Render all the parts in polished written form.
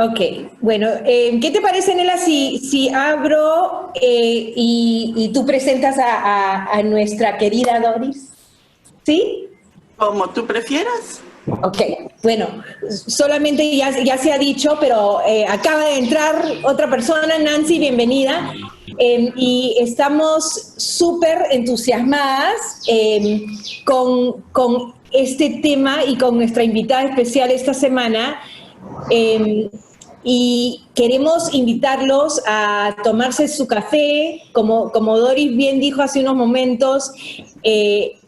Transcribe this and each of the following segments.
Ok, bueno, ¿qué te parece, Nela, si abro y tú presentas a nuestra querida Doris? ¿Sí? Como tú prefieras. Ok, bueno, solamente ya se ha dicho, pero acaba de entrar otra persona, Nancy, bienvenida. Y estamos súper entusiasmadas con este tema y con nuestra invitada especial esta semana. Eh, y queremos invitarlos a tomarse su café, como Doris bien dijo hace unos momentos,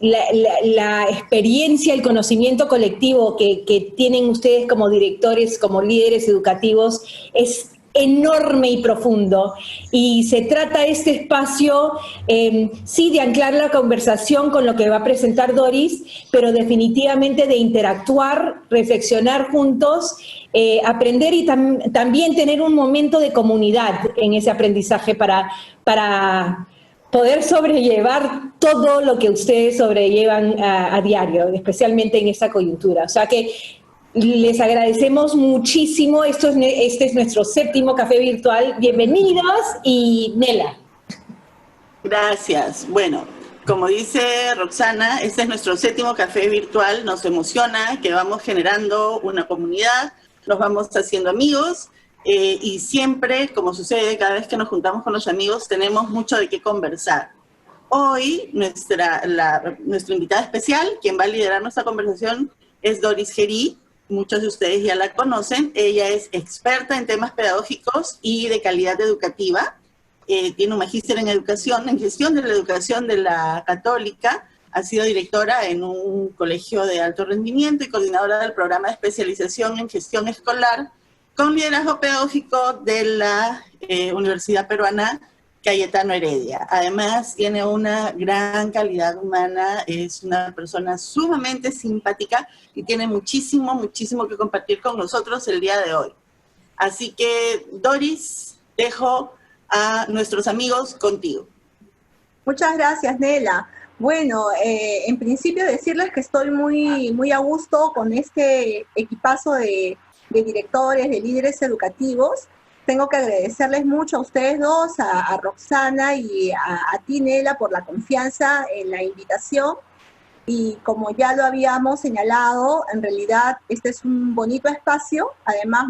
la experiencia, el conocimiento colectivo que tienen ustedes como directores, como líderes educativos, es enorme y profundo. Y se trata este espacio, sí, de anclar la conversación con lo que va a presentar Doris, pero definitivamente de interactuar, reflexionar juntos, aprender y también tener un momento de comunidad en ese aprendizaje para poder sobrellevar todo lo que ustedes sobrellevan a diario, especialmente en esta coyuntura. O sea que les agradecemos muchísimo. Este es nuestro 7º café virtual. Bienvenidos y Nela. Gracias. Bueno, como dice Roxana, este es nuestro 7º café virtual. Nos emociona que vamos generando una comunidad, nos vamos haciendo amigos y siempre, como sucede cada vez que nos juntamos con los amigos, tenemos mucho de qué conversar. Hoy nuestra invitada especial, quien va a liderar nuestra conversación, es Doris Gerí. Muchos de ustedes ya la conocen. Ella es experta en temas pedagógicos y de calidad educativa. Tiene un magíster en educación, en gestión de la educación de la Católica. Ha sido directora en un colegio de alto rendimiento y coordinadora del programa de especialización en gestión escolar con liderazgo pedagógico de la Universidad Peruana Cayetano Heredia. Además, tiene una gran calidad humana, es una persona sumamente simpática y tiene muchísimo, muchísimo que compartir con nosotros el día de hoy. Así que, Doris, dejo a nuestros amigos contigo. Muchas gracias, Nela. Bueno, en principio decirles que estoy muy a gusto con este equipazo de directores, de líderes educativos. Tengo que agradecerles mucho a ustedes dos, a Roxana y a ti, Nela, por la confianza en la invitación. Y como ya lo habíamos señalado, en realidad este es un bonito espacio, además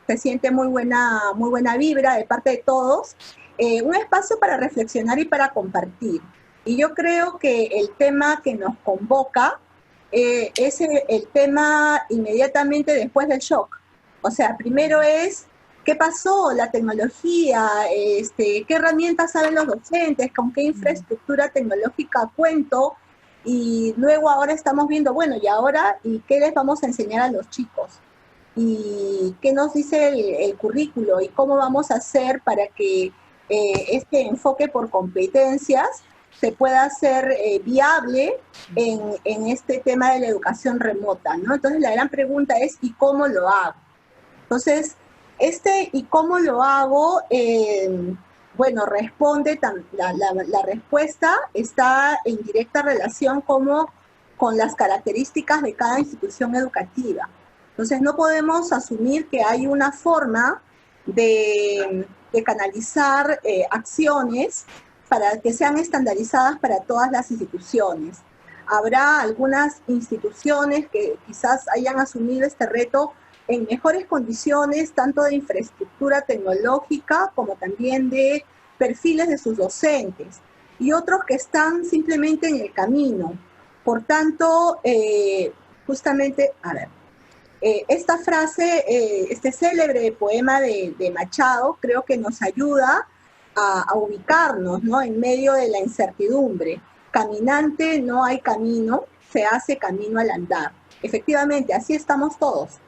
se siente muy buena vibra de parte de todos. Un espacio para reflexionar y para compartir. Y yo creo que el tema que nos convoca es el tema inmediatamente después del shock. O sea, primero es qué pasó, la tecnología, qué herramientas saben los docentes, con qué infraestructura tecnológica cuento, y luego ahora estamos viendo, bueno, ¿y qué les vamos a enseñar a los chicos? ¿Y qué nos dice el currículo? ¿Y cómo vamos a hacer para que este enfoque por competencias se pueda hacer viable en este tema de la educación remota, ¿no? Entonces la gran pregunta es, ¿y cómo lo hago? Entonces, ¿y cómo lo hago? Bueno, la respuesta está en directa relación con las características de cada institución educativa. Entonces, no podemos asumir que hay una forma de canalizar acciones para que sean estandarizadas para todas las instituciones. Habrá algunas instituciones que quizás hayan asumido este reto en mejores condiciones, tanto de infraestructura tecnológica como también de perfiles de sus docentes, y otros que están simplemente en el camino. Por tanto, justamente, esta frase, este célebre poema de Machado, creo que nos ayuda a ubicarnos, ¿no?, en medio de la incertidumbre. Caminante no hay camino, se hace camino al andar. Efectivamente, así estamos todos.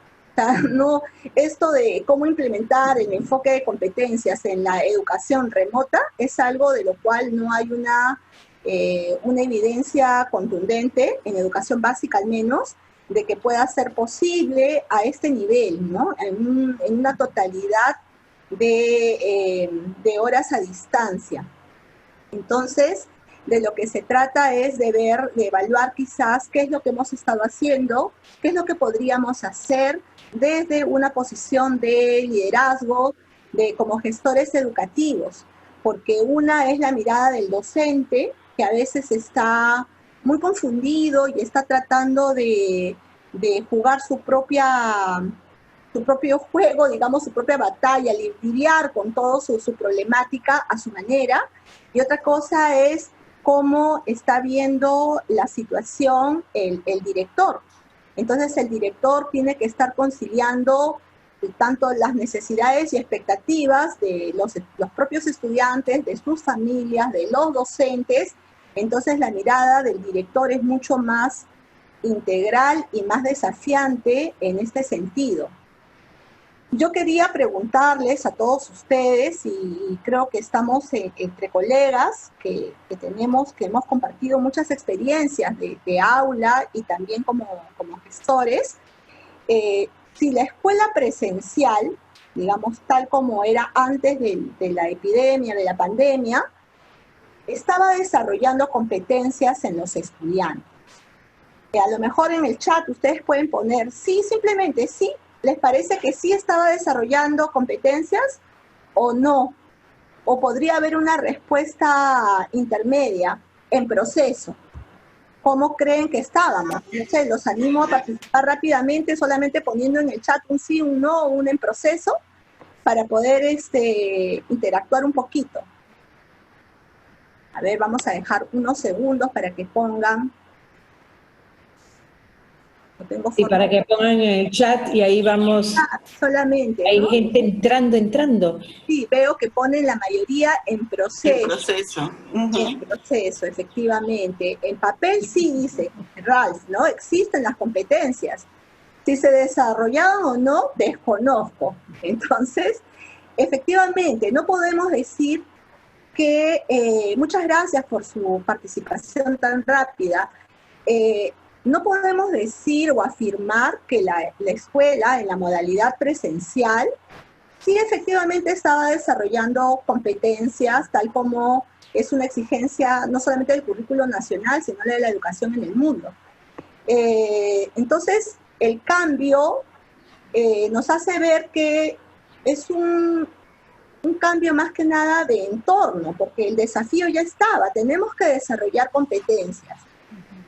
No, esto de cómo implementar el enfoque de competencias en la educación remota es algo de lo cual no hay una evidencia contundente, en educación básica al menos, de que pueda ser posible a este nivel, ¿no?, en una totalidad de horas a distancia. Entonces, de lo que se trata es de ver, de evaluar quizás qué es lo que hemos estado haciendo, qué es lo que podríamos hacer desde una posición de liderazgo, como gestores educativos, porque una es la mirada del docente, que a veces está muy confundido y está tratando de jugar su propio juego, digamos, su propia batalla, lidiar con toda su problemática a su manera. Y otra cosa es cómo está viendo la situación el director. Entonces el director tiene que estar conciliando tanto las necesidades y expectativas de los propios estudiantes, de sus familias, de los docentes. Entonces la mirada del director es mucho más integral y más desafiante en este sentido. Yo quería preguntarles a todos ustedes, y creo que estamos entre colegas que hemos compartido muchas experiencias de aula y también como gestores, si la escuela presencial, digamos tal como era antes de la epidemia, de la pandemia, estaba desarrollando competencias en los estudiantes. A lo mejor en el chat ustedes pueden poner sí, simplemente sí. ¿Les parece que sí estaba desarrollando competencias o no? ¿O podría haber una respuesta intermedia en proceso? ¿Cómo creen que estábamos? No sé, los animo a participar rápidamente, solamente poniendo en el chat un sí, un no, un en proceso, para poder interactuar un poquito. A ver, vamos a dejar unos segundos para que pongan. Sí, para que pongan en el chat y ahí vamos. Solamente, hay ¿no? gente entrando. Sí, veo que ponen la mayoría en proceso. En proceso. En proceso, efectivamente. En papel sí dice Ralph, ¿no? Existen las competencias. Si se desarrollaban o no, desconozco. Entonces, efectivamente, no podemos decir que, muchas gracias por su participación tan rápida, no podemos decir o afirmar que la escuela en la modalidad presencial sí efectivamente estaba desarrollando competencias, tal como es una exigencia no solamente del currículo nacional, sino de la educación en el mundo. Entonces, el cambio nos hace ver que es un cambio más que nada de entorno, porque el desafío ya estaba, tenemos que desarrollar competencias.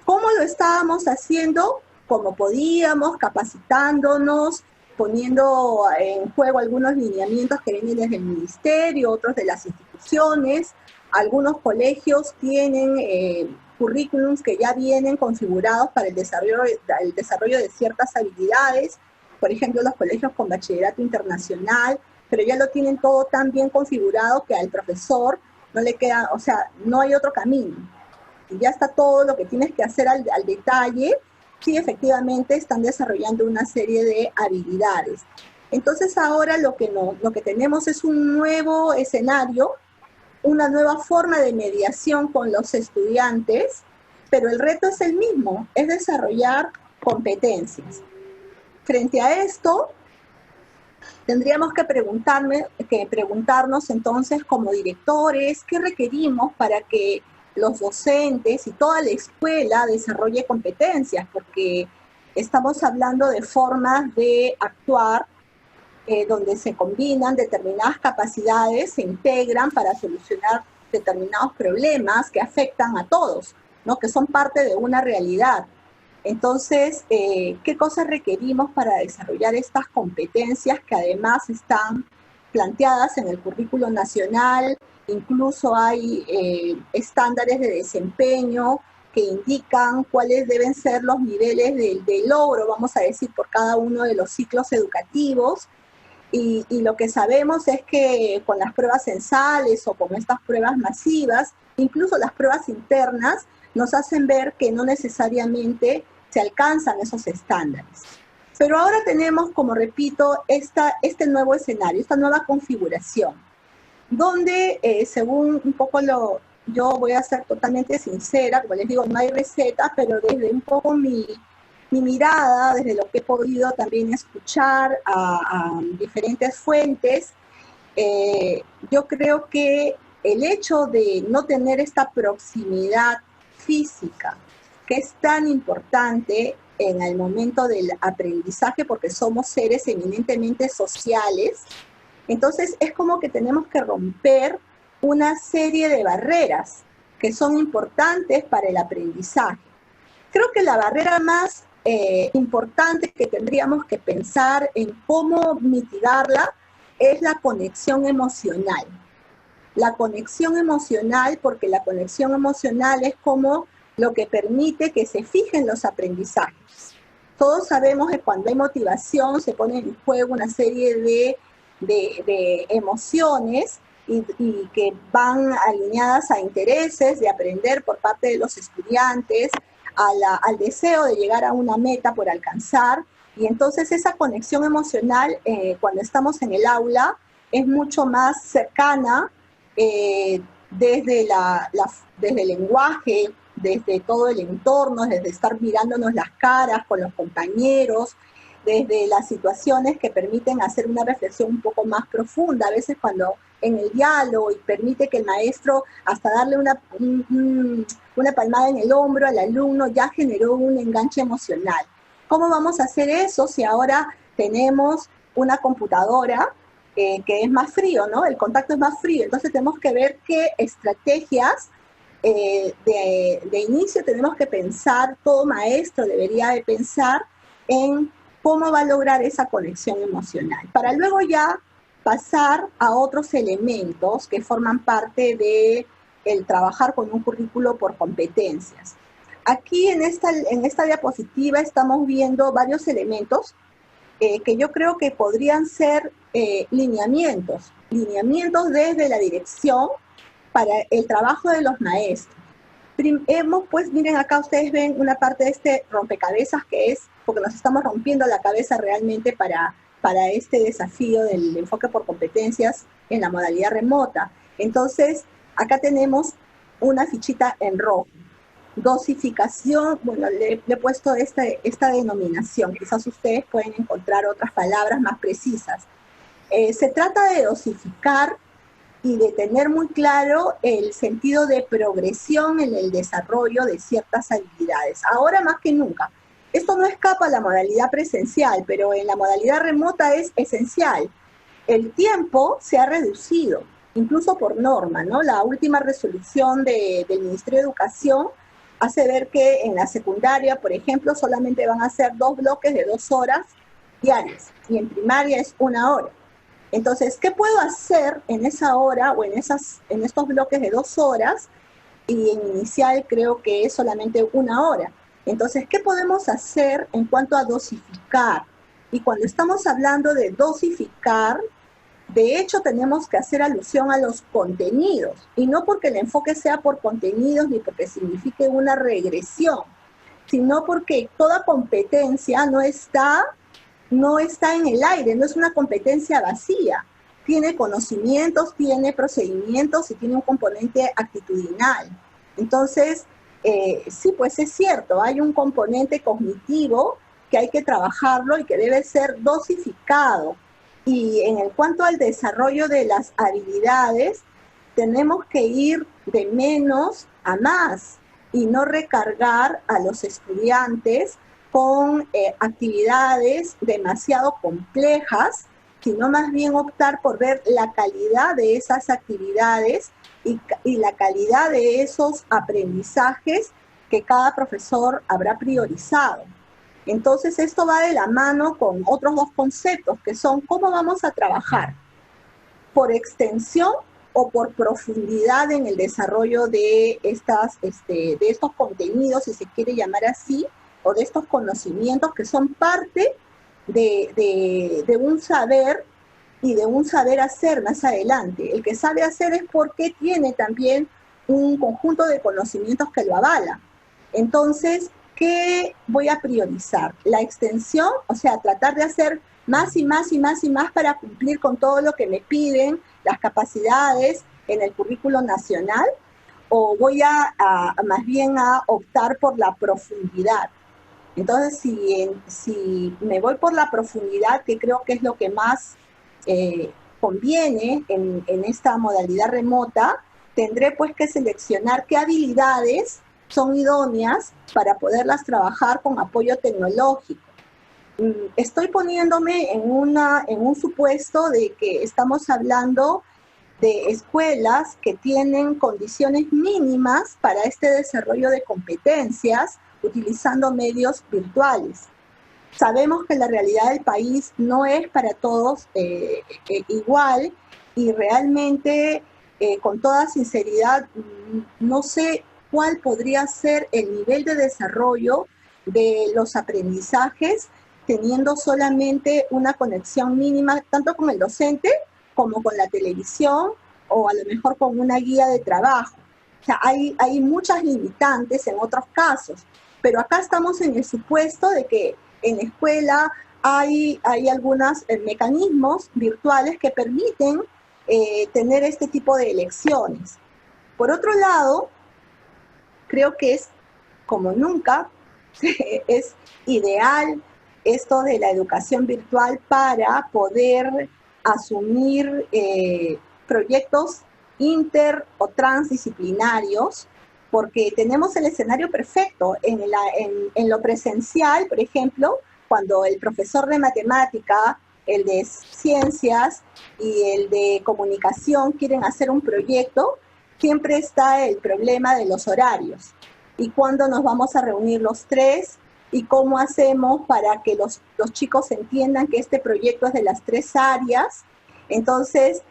¿Cómo lo estábamos haciendo? Como podíamos, capacitándonos, poniendo en juego algunos lineamientos que vienen desde el ministerio, otros de las instituciones. Algunos colegios tienen currículums que ya vienen configurados para el desarrollo de ciertas habilidades, por ejemplo, los colegios con bachillerato internacional, pero ya lo tienen todo tan bien configurado que al profesor no le queda, o sea, no hay otro camino. Y ya está todo lo que tienes que hacer al detalle. Sí, efectivamente están desarrollando una serie de habilidades. Entonces ahora lo que tenemos es un nuevo escenario, una nueva forma de mediación con los estudiantes, pero el reto es el mismo, es desarrollar competencias. Frente a esto, tendríamos que preguntarnos entonces como directores, ¿qué requerimos para que los docentes y toda la escuela desarrolle competencias? Porque estamos hablando de formas de actuar donde se combinan determinadas capacidades, se integran para solucionar determinados problemas que afectan a todos, ¿no? Que son parte de una realidad. Entonces, ¿qué cosas requerimos para desarrollar estas competencias que además están planteadas en el currículo nacional? Incluso hay estándares de desempeño que indican cuáles deben ser los niveles de logro, vamos a decir, por cada uno de los ciclos educativos. Y lo que sabemos es que con las pruebas censales o con estas pruebas masivas, incluso las pruebas internas, nos hacen ver que no necesariamente se alcanzan esos estándares. Pero ahora tenemos, como repito, este nuevo escenario, esta nueva configuración, donde según un poco yo voy a ser totalmente sincera, como les digo, no hay receta, pero desde un poco mi mirada, desde lo que he podido también escuchar a diferentes fuentes, yo creo que el hecho de no tener esta proximidad física, que es tan importante en el momento del aprendizaje, porque somos seres eminentemente sociales, entonces es como que tenemos que romper una serie de barreras que son importantes para el aprendizaje. Creo que la barrera más importante que tendríamos que pensar en cómo mitigarla es la conexión emocional. La conexión emocional, porque la conexión emocional es como lo que permite que se fijen los aprendizajes. Todos sabemos que cuando hay motivación se pone en juego una serie de emociones y que van alineadas a intereses de aprender por parte de los estudiantes, al deseo de llegar a una meta por alcanzar, y entonces esa conexión emocional cuando estamos en el aula es mucho más cercana desde el lenguaje, desde todo el entorno, desde estar mirándonos las caras con los compañeros, desde las situaciones que permiten hacer una reflexión un poco más profunda, a veces cuando en el diálogo y permite que el maestro hasta darle una palmada en el hombro al alumno ya generó un enganche emocional. ¿Cómo vamos a hacer eso si ahora tenemos una computadora que es más frío, ¿no? El contacto es más frío, entonces tenemos que ver qué estrategias de inicio tenemos que pensar, todo maestro debería de pensar en cómo va a lograr esa conexión emocional, para luego ya pasar a otros elementos que forman parte de el trabajar con un currículo por competencias. Aquí en esta diapositiva estamos viendo varios elementos que yo creo que podrían ser lineamientos desde la dirección para el trabajo de los maestros. Miren acá ustedes ven una parte de este rompecabezas que es, porque nos estamos rompiendo la cabeza realmente para este desafío del enfoque por competencias en la modalidad remota. Entonces, acá tenemos una fichita en rojo. Dosificación, bueno, le he puesto esta denominación, quizás ustedes pueden encontrar otras palabras más precisas. Se trata de dosificar y de tener muy claro el sentido de progresión en el desarrollo de ciertas habilidades, ahora más que nunca. Esto no escapa a la modalidad presencial, pero en la modalidad remota es esencial. El tiempo se ha reducido, incluso por norma, ¿no? La última resolución del Ministerio de Educación hace ver que en la secundaria, por ejemplo, solamente van a ser 2 bloques de 2 horas diarias, y en primaria es 1 hora. Entonces, ¿qué puedo hacer en esa hora o en estos bloques de 2 horas? Y en inicial creo que es solamente 1 hora. Entonces, ¿qué podemos hacer en cuanto a dosificar? Y cuando estamos hablando de dosificar, de hecho tenemos que hacer alusión a los contenidos, y no porque el enfoque sea por contenidos ni porque signifique una regresión, sino porque toda competencia no está en el aire, no es una competencia vacía. Tiene conocimientos, tiene procedimientos y tiene un componente actitudinal. Entonces, sí, pues es cierto, hay un componente cognitivo que hay que trabajarlo y que debe ser dosificado. Y en cuanto al desarrollo de las habilidades, tenemos que ir de menos a más y no recargar a los estudiantes con actividades demasiado complejas, sino más bien optar por ver la calidad de esas actividades y la calidad de esos aprendizajes que cada profesor habrá priorizado. Entonces, esto va de la mano con otros 2 conceptos, que son cómo vamos a trabajar, por extensión o por profundidad en el desarrollo de estos contenidos, si se quiere llamar así, o de estos conocimientos que son parte de un saber y de un saber hacer más adelante. El que sabe hacer es porque tiene también un conjunto de conocimientos que lo avala. Entonces, ¿qué voy a priorizar? La extensión, o sea, tratar de hacer más y más y más y más para cumplir con todo lo que me piden, las capacidades en el currículo nacional, o voy más bien a optar por la profundidad. Entonces, si me voy por la profundidad, que creo que es lo que más conviene en esta modalidad remota, tendré pues que seleccionar qué habilidades son idóneas para poderlas trabajar con apoyo tecnológico. Estoy poniéndome en un supuesto de que estamos hablando de escuelas que tienen condiciones mínimas para este desarrollo de competencias utilizando medios virtuales. Sabemos que la realidad del país no es para todos igual, y realmente, con toda sinceridad, no sé cuál podría ser el nivel de desarrollo de los aprendizajes teniendo solamente una conexión mínima, tanto con el docente como con la televisión, o a lo mejor con una guía de trabajo. O sea, hay muchas limitantes en otros casos, pero acá estamos en el supuesto de que en la escuela hay algunos mecanismos virtuales que permiten tener este tipo de elecciones. Por otro lado, creo que es como nunca, es ideal esto de la educación virtual para poder asumir proyectos inter o transdisciplinarios, porque tenemos el escenario perfecto. En lo presencial, por ejemplo, cuando el profesor de matemática, el de ciencias y el de comunicación quieren hacer un proyecto, siempre está el problema de los horarios. ¿Y cuándo nos vamos a reunir los tres? ¿Y cómo hacemos para que los chicos entiendan que este proyecto es de las tres áreas? Entonces,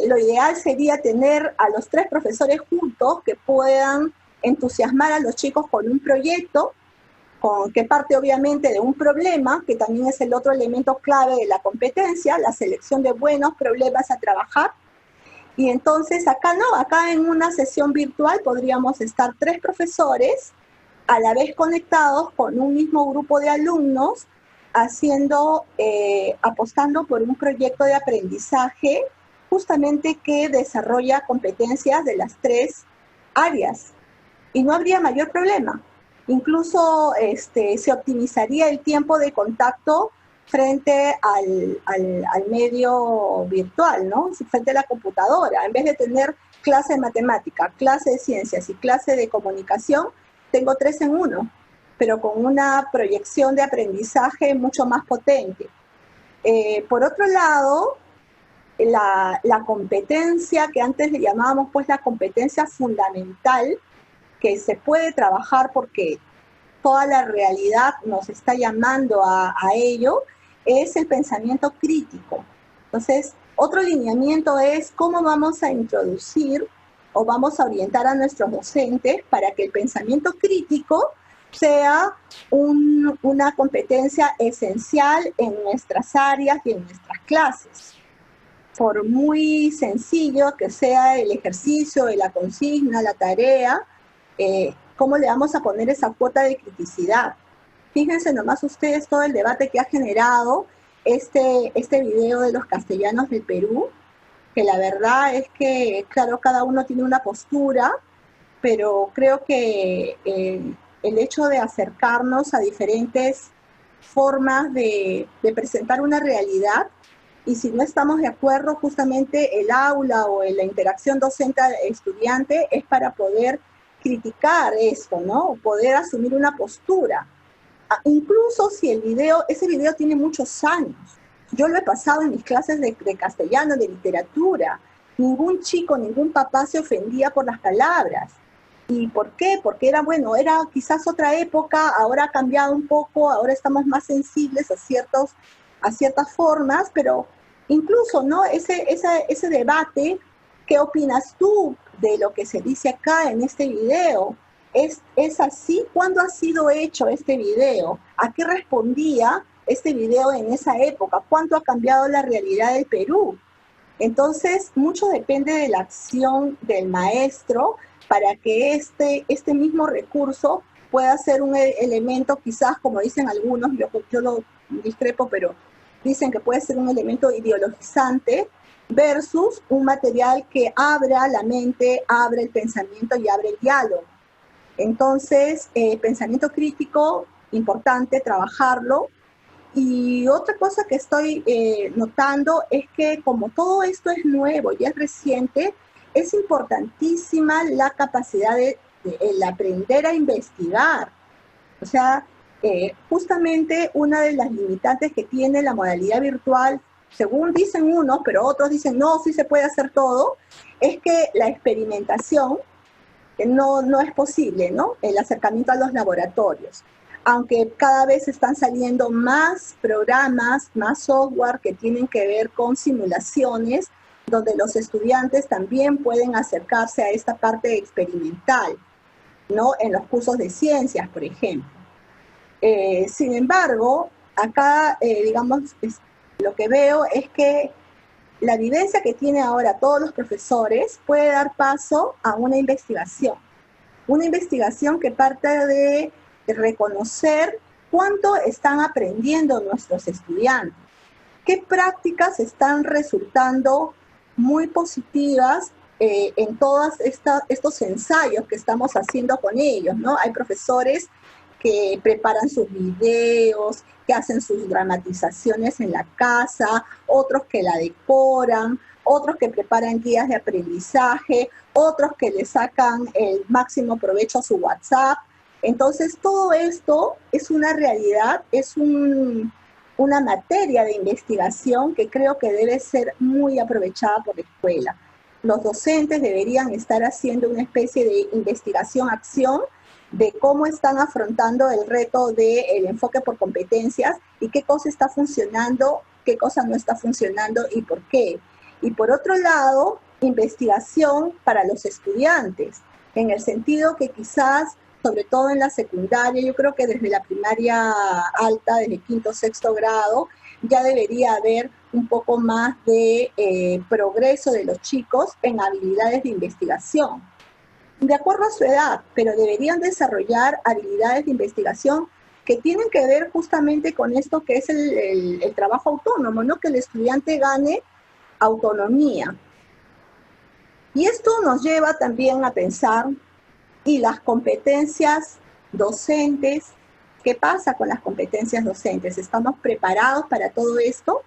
lo ideal sería tener a los tres profesores juntos que puedan entusiasmar a los chicos con un proyecto, que parte obviamente de un problema, que también es el otro elemento clave de la competencia, la selección de buenos problemas a trabajar. Y entonces acá no, acá en una sesión virtual podríamos estar tres profesores a la vez conectados con un mismo grupo de alumnos, apostando por un proyecto de aprendizaje justamente que desarrolla competencias de las tres áreas. Y no habría mayor problema. Incluso se optimizaría el tiempo de contacto frente al medio virtual, ¿no? Frente a la computadora. En vez de tener clase de matemática, clase de ciencias y clase de comunicación, tengo 3 en 1, pero con una proyección de aprendizaje mucho más potente. Por otro lado, la competencia que antes le llamábamos pues la competencia fundamental, que se puede trabajar porque toda la realidad nos está llamando a ello, es el pensamiento crítico. Entonces, otro lineamiento es cómo vamos a introducir o vamos a orientar a nuestros docentes para que el pensamiento crítico sea una competencia esencial en nuestras áreas y en nuestras clases. Por muy sencillo que sea el ejercicio, la consigna, la tarea, ¿cómo le vamos a poner esa cuota de criticidad? Fíjense nomás ustedes todo el debate que ha generado este video de los castellanos del Perú, que la verdad es que, claro, cada uno tiene una postura, pero creo que el hecho de acercarnos a diferentes formas de presentar una realidad, y si no estamos de acuerdo, justamente el aula o la interacción docente-estudiante es para poder criticar esto, ¿no? Poder asumir una postura. Incluso si ese video tiene muchos años. Yo lo he pasado en mis clases de castellano, de literatura. Ningún chico, ningún papá se ofendía por las palabras. ¿Y por qué? Porque era quizás otra época, ahora ha cambiado un poco, ahora estamos más sensibles a ciertas formas, pero incluso, ¿no? Ese debate, ¿qué opinas tú de lo que se dice acá en este video? ¿Es así? ¿Cuándo ha sido hecho este video? ¿A qué respondía este video en esa época? ¿Cuánto ha cambiado la realidad del Perú? Entonces, mucho depende de la acción del maestro para que este mismo recurso pueda ser un elemento, quizás, como dicen algunos, yo lo discrepo, pero dicen que puede ser un elemento ideologizante versus un material que abra la mente, abre el pensamiento y abre el diálogo. Entonces, pensamiento crítico, importante trabajarlo. Y otra cosa que estoy notando es que como todo esto es nuevo y es reciente, es importantísima la capacidad de el aprender a investigar. O sea, justamente una de las limitantes que tiene la modalidad virtual, según dicen unos, pero otros dicen no, sí se puede hacer todo, es que la experimentación no es posible, ¿no? El acercamiento a los laboratorios. Aunque cada vez están saliendo más programas, más software que tienen que ver con simulaciones, donde los estudiantes también pueden acercarse a esta parte experimental, ¿no? En los cursos de ciencias, por ejemplo. Sin embargo, acá, digamos, lo que veo es que la vivencia que tienen ahora todos los profesores puede dar paso a una investigación que parte de reconocer cuánto están aprendiendo nuestros estudiantes, qué prácticas están resultando muy positivas en todos estos ensayos que estamos haciendo con ellos, ¿no? Hay profesores que preparan sus videos, que hacen sus dramatizaciones en la casa, otros que la decoran, otros que preparan guías de aprendizaje, otros que le sacan el máximo provecho a su WhatsApp. Entonces, todo esto es una realidad, es una materia de investigación que creo que debe ser muy aprovechada por la escuela. Los docentes deberían estar haciendo una especie de investigación-acción de cómo están afrontando el reto del enfoque por competencias y qué cosa está funcionando, qué cosa no está funcionando y por qué. Y por otro lado, investigación para los estudiantes, en el sentido que quizás, sobre todo en la secundaria, yo creo que desde la primaria alta, desde quinto o sexto grado, ya debería haber un poco más de progreso de los chicos en habilidades de investigación, de acuerdo a su edad, pero deberían desarrollar habilidades de investigación que tienen que ver justamente con esto que es el trabajo autónomo, ¿no? Que el estudiante gane autonomía. Y esto nos lleva también a pensar, ¿y las competencias docentes? ¿Qué pasa con las competencias docentes? ¿Estamos preparados para todo esto?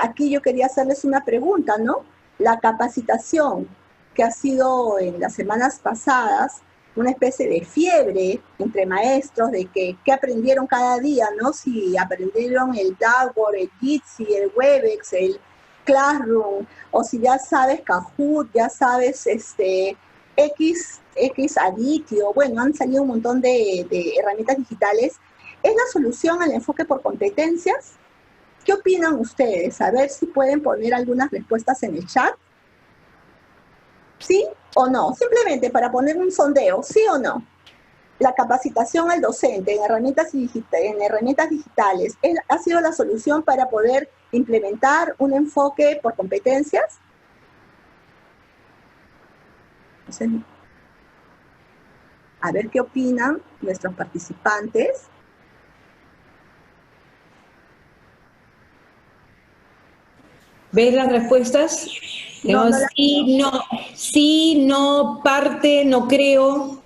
Aquí yo quería hacerles una pregunta, ¿no? La capacitación que ha sido en las semanas pasadas una especie de fiebre entre maestros de que aprendieron cada día, ¿no? Si aprendieron el Dartboard, el Jitsi, el Webex, el Classroom, o si ya sabes Kahoot, ya sabes X Aditio, bueno, han salido un montón de herramientas digitales. ¿Es la solución al enfoque por competencias? ¿Qué opinan ustedes? A ver si pueden poner algunas respuestas en el chat. ¿Sí o no? Simplemente para poner un sondeo, ¿sí o no? La capacitación al docente en herramientas digitales ¿ha sido la solución para poder implementar un enfoque por competencias? A ver qué opinan nuestros participantes. ¿Ves las respuestas? No, no sí, no, parte, no creo.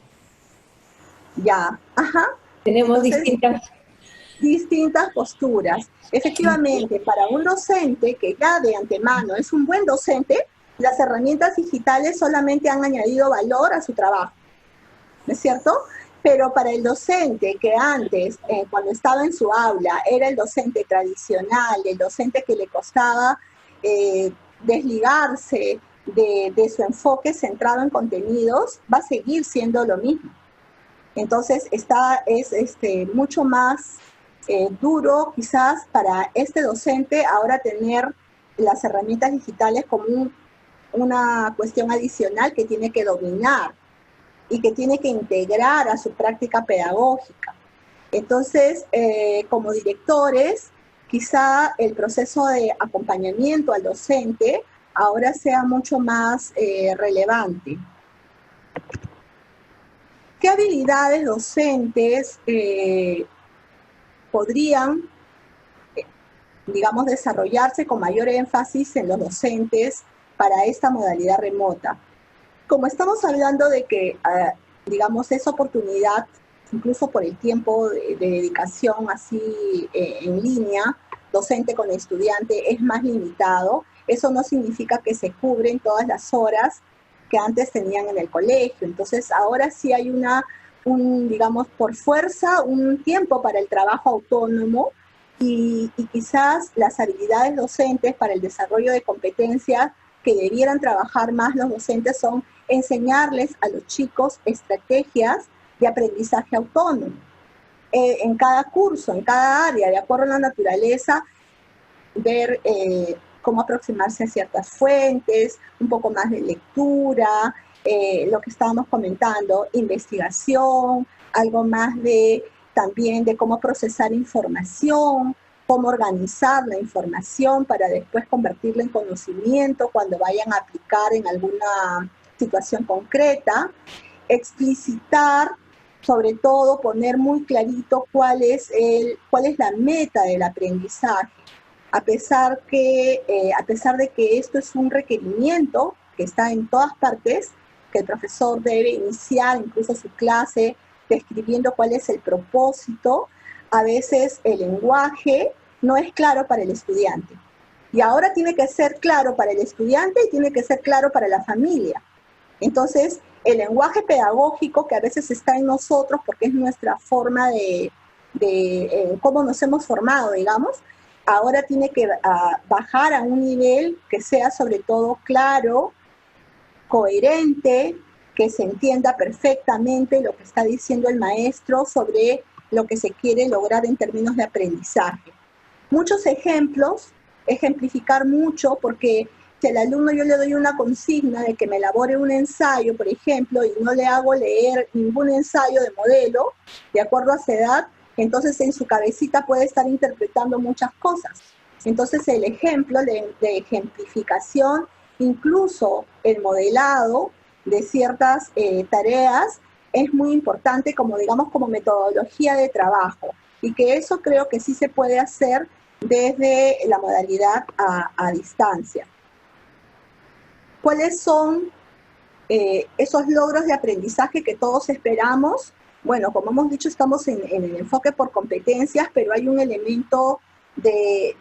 Ya, ajá. Tenemos Entonces, distintas posturas. Efectivamente, para un docente que ya de antemano es un buen docente, las herramientas digitales solamente han añadido valor a su trabajo, ¿no es cierto? Pero para el docente que antes, cuando estaba en su aula, era el docente tradicional, el docente que le costaba desligarse de su enfoque centrado en contenidos, va a seguir siendo lo mismo. Entonces, es mucho más duro quizás para este docente ahora tener las herramientas digitales como una cuestión adicional que tiene que dominar y que tiene que integrar a su práctica pedagógica. Entonces, como directores, quizá el proceso de acompañamiento al docente ahora sea mucho más relevante. ¿Qué habilidades docentes podrían, digamos, desarrollarse con mayor énfasis en los docentes para esta modalidad remota? Como estamos hablando de que, digamos, esa oportunidad, incluso por el tiempo de dedicación así en línea, docente con estudiante, es más limitado, eso no significa que se cubren todas las horas que antes tenían en el colegio. Entonces, ahora sí hay digamos, por fuerza, un tiempo para el trabajo autónomo y quizás las habilidades docentes para el desarrollo de competencias que debieran trabajar más los docentes son enseñarles a los chicos estrategias de aprendizaje autónomo. En cada curso, en cada área, de acuerdo a la naturaleza, ver cómo aproximarse a ciertas fuentes, un poco más de lectura, lo que estábamos comentando, investigación, algo más también de cómo procesar información, cómo organizar la información para después convertirla en conocimiento cuando vayan a aplicar en alguna situación concreta, explicitar, sobre todo poner muy clarito cuál es la meta del aprendizaje, a pesar de que esto es un requerimiento que está en todas partes, que el profesor debe iniciar incluso su clase describiendo cuál es el propósito. A veces el lenguaje no es claro para el estudiante. Y ahora tiene que ser claro para el estudiante y tiene que ser claro para la familia. Entonces, el lenguaje pedagógico que a veces está en nosotros, porque es nuestra forma de cómo nos hemos formado, digamos, ahora tiene que bajar a un nivel que sea sobre todo claro, coherente, que se entienda perfectamente lo que está diciendo el maestro sobre lo que se quiere lograr en términos de aprendizaje. Muchos ejemplos, ejemplificar mucho, porque si al alumno yo le doy una consigna de que me elabore un ensayo, por ejemplo, y no le hago leer ningún ensayo de modelo, de acuerdo a su edad, entonces en su cabecita puede estar interpretando muchas cosas. Entonces el ejemplo de ejemplificación, incluso el modelado de ciertas tareas, es muy importante como, digamos, como metodología de trabajo, y que eso creo que sí se puede hacer desde la modalidad a distancia. ¿Cuáles son esos logros de aprendizaje que todos esperamos? Bueno, como hemos dicho, estamos en el enfoque por competencias, pero hay un elemento de